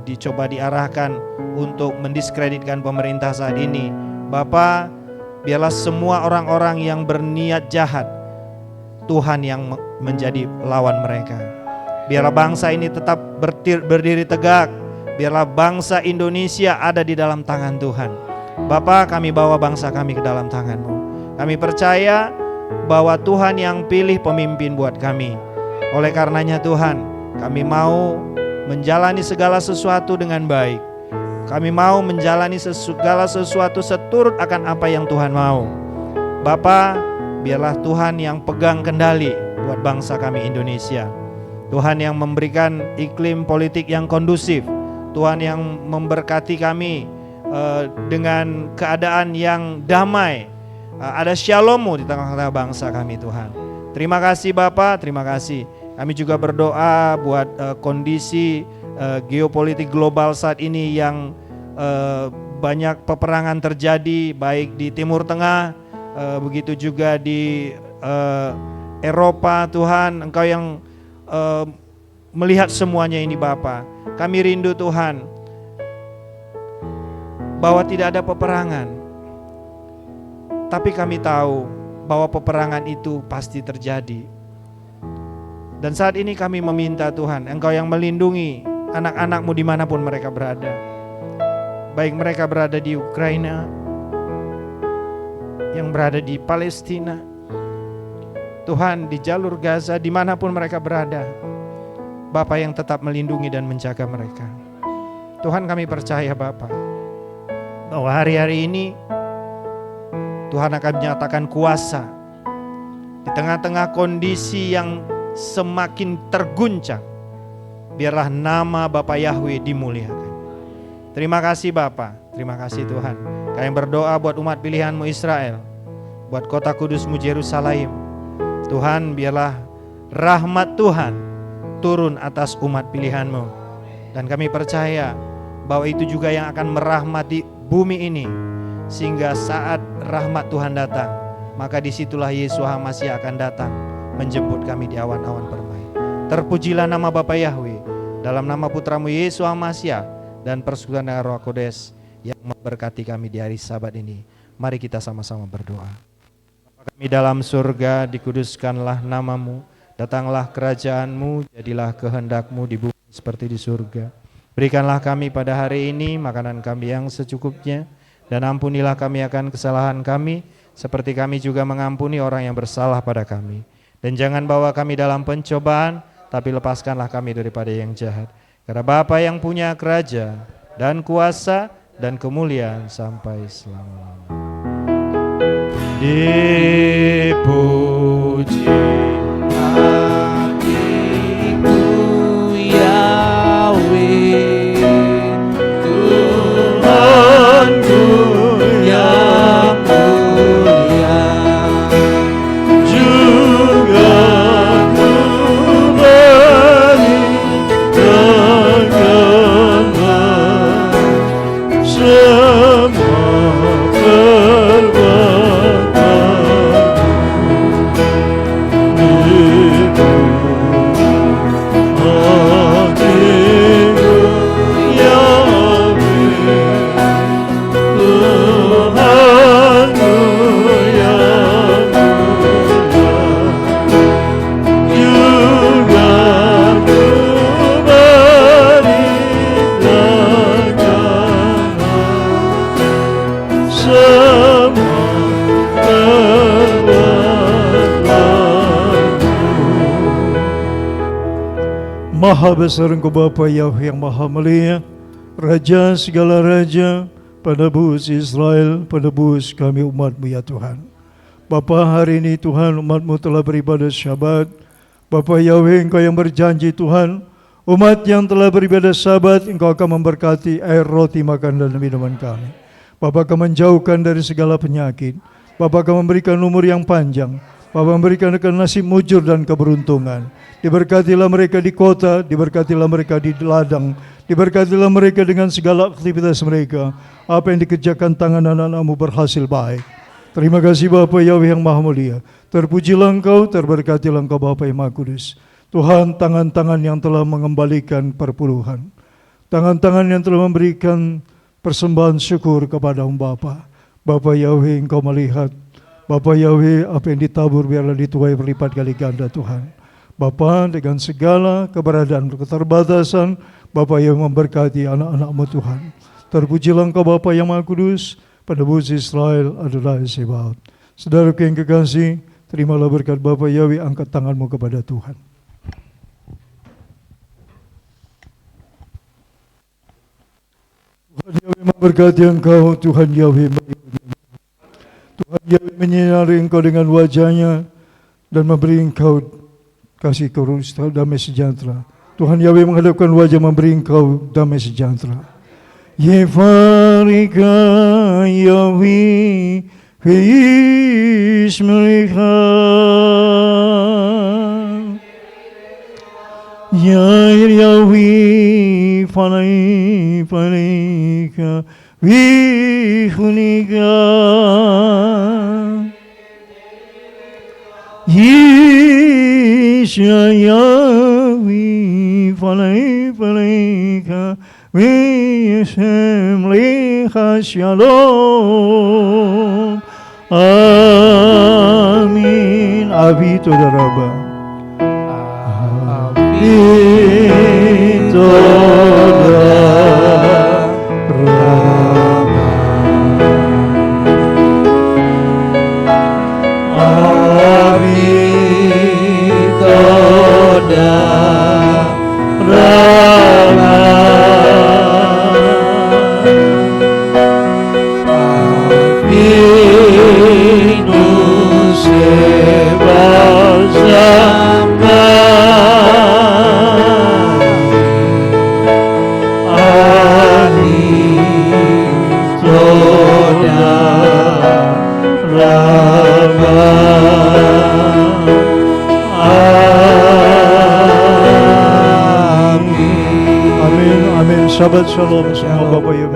dicoba diarahkan untuk mendiskreditkan pemerintah saat ini. Bapa, biarlah semua orang-orang yang berniat jahat, Tuhan yang menjadi lawan mereka. Biarlah bangsa ini tetap berdiri tegak. Biarlah bangsa Indonesia ada di dalam tangan Tuhan. Bapa, kami bawa bangsa kami ke dalam tangan-Mu. Kami percaya bahwa Tuhan yang pilih pemimpin buat kami. Oleh karenanya Tuhan, kami mau menjalani segala sesuatu dengan baik. Kami mau menjalani segala sesuatu seturut akan apa yang Tuhan mau. Bapa, biarlah Tuhan yang pegang kendali buat bangsa kami Indonesia. Tuhan yang memberikan iklim politik yang kondusif. Tuhan yang memberkati kami dengan keadaan yang damai. Ada shalom-Mu di tengah-tengah bangsa kami Tuhan. Terima kasih Bapa, terima kasih. Kami juga berdoa buat kondisi geopolitik global saat ini yang banyak peperangan terjadi, baik di Timur Tengah, begitu juga di Eropa. Tuhan, Engkau yang melihat semuanya ini Bapa. Kami rindu Tuhan bahwa tidak ada peperangan, tapi kami tahu bahwa peperangan itu pasti terjadi. Dan saat ini kami meminta Tuhan, Engkau yang melindungi anak-anak-Mu dimanapun mereka berada, baik mereka berada di Ukraina, yang berada di Palestina, Tuhan di jalur Gaza, dimanapun mereka berada, Bapa yang tetap melindungi dan menjaga mereka. Tuhan, kami percaya Bapa bahwa hari-hari ini Tuhan akan menyatakan kuasa di tengah-tengah kondisi yang semakin terguncang. Biarlah nama Bapa Yahweh dimuliakan. Terima kasih Bapa, terima kasih Tuhan. Kami berdoa buat umat pilihan-Mu Israel, buat kota kudus-Mu Yerusalem. Tuhan, biarlah rahmat Tuhan turun atas umat pilihan-Mu. Dan kami percaya bahwa itu juga yang akan merahmati bumi ini, sehingga saat rahmat Tuhan datang, maka disitulah Yesus Masih akan datang menjemput kami di awan-awan permai. Terpujilah nama Bapa Yahweh, dalam nama Putra-Mu Yesus Masih dan persekutuan dengan Roh Kudus yang memberkati kami di hari Sabat ini. Mari kita sama-sama berdoa. Bapa kami dalam surga, dikuduskanlah nama-Mu, datanglah kerajaan-Mu, jadilah kehendak-Mu di bumi seperti di surga. Berikanlah kami pada hari ini makanan kami yang secukupnya, dan ampunilah kami akan kesalahan kami, seperti kami juga mengampuni orang yang bersalah pada kami. Dan jangan bawa kami dalam pencobaan, tapi lepaskanlah kami daripada yang jahat. Karena Bapa yang punya kerajaan dan kuasa dan kemuliaan sampai selama-lamanya. Dipuji hatiku Yahweh, Tuhanku yang mulia. Juga ku beri Maha besar Engkau Bapa Yahweh yang maha mulia, Raja segala raja, penebus Israel, penebus kami umat-Mu ya Tuhan. Bapa, hari ini Tuhan umat-Mu telah beribadah Syabat. Bapa Yahweh, Engkau yang berjanji Tuhan, umat yang telah beribadah Syabat, Engkau akan memberkati air, roti, makan dan minuman kami. Bapa akan menjauhkan dari segala penyakit. Bapa akan memberikan umur yang panjang. Bapa memberikan nasib mujur dan keberuntungan. Diberkatilah mereka di kota, diberkatilah mereka di ladang, diberkatilah mereka dengan segala aktivitas mereka. Apa yang dikerjakan tangan anak-anak-Mu berhasil baik. Terima kasih Bapa Yahweh yang maha mulia. Terpujilah Engkau, terberkatilah Engkau Bapa yang maha kudus. Tuhan, tangan-tangan yang telah mengembalikan perpuluhan, tangan-tangan yang telah memberikan persembahan syukur kepada Bapa. Bapa Yahweh, Engkau melihat, Bapa Yahweh, apa yang ditabur biarlah dituai berlipat kali ganda Tuhan. Bapa, dengan segala keberadaan keterbatasan, Bapa yang memberkati anak-anak-Mu Tuhan. Terpujilah Engkau Bapa yang maha kudus, penebus Israel adalah Sebaot. Saudaraku yang kekasih, terimalah berkat Bapa Yahweh, angkat tanganmu kepada Tuhan. Tuhan Yahweh memberkati engkau, Tuhan Yahweh Tuhan Yahweh menyinari engkau dengan wajahnya dan memberi engkau kasih karunia damai sejahtera. Tuhan Yahweh menghadapkan wajah memberi engkau damai sejahtera. Yefarika Yawi Ismerika Yair Yawi Fanai Fanika Vihunika Yawi Fanai Fanika Vishem Lecha Shalom. Amin. Avi toda raba. Avi toda raba. Avi toda raba. Shabbat Shalom semua Bapak Ibu.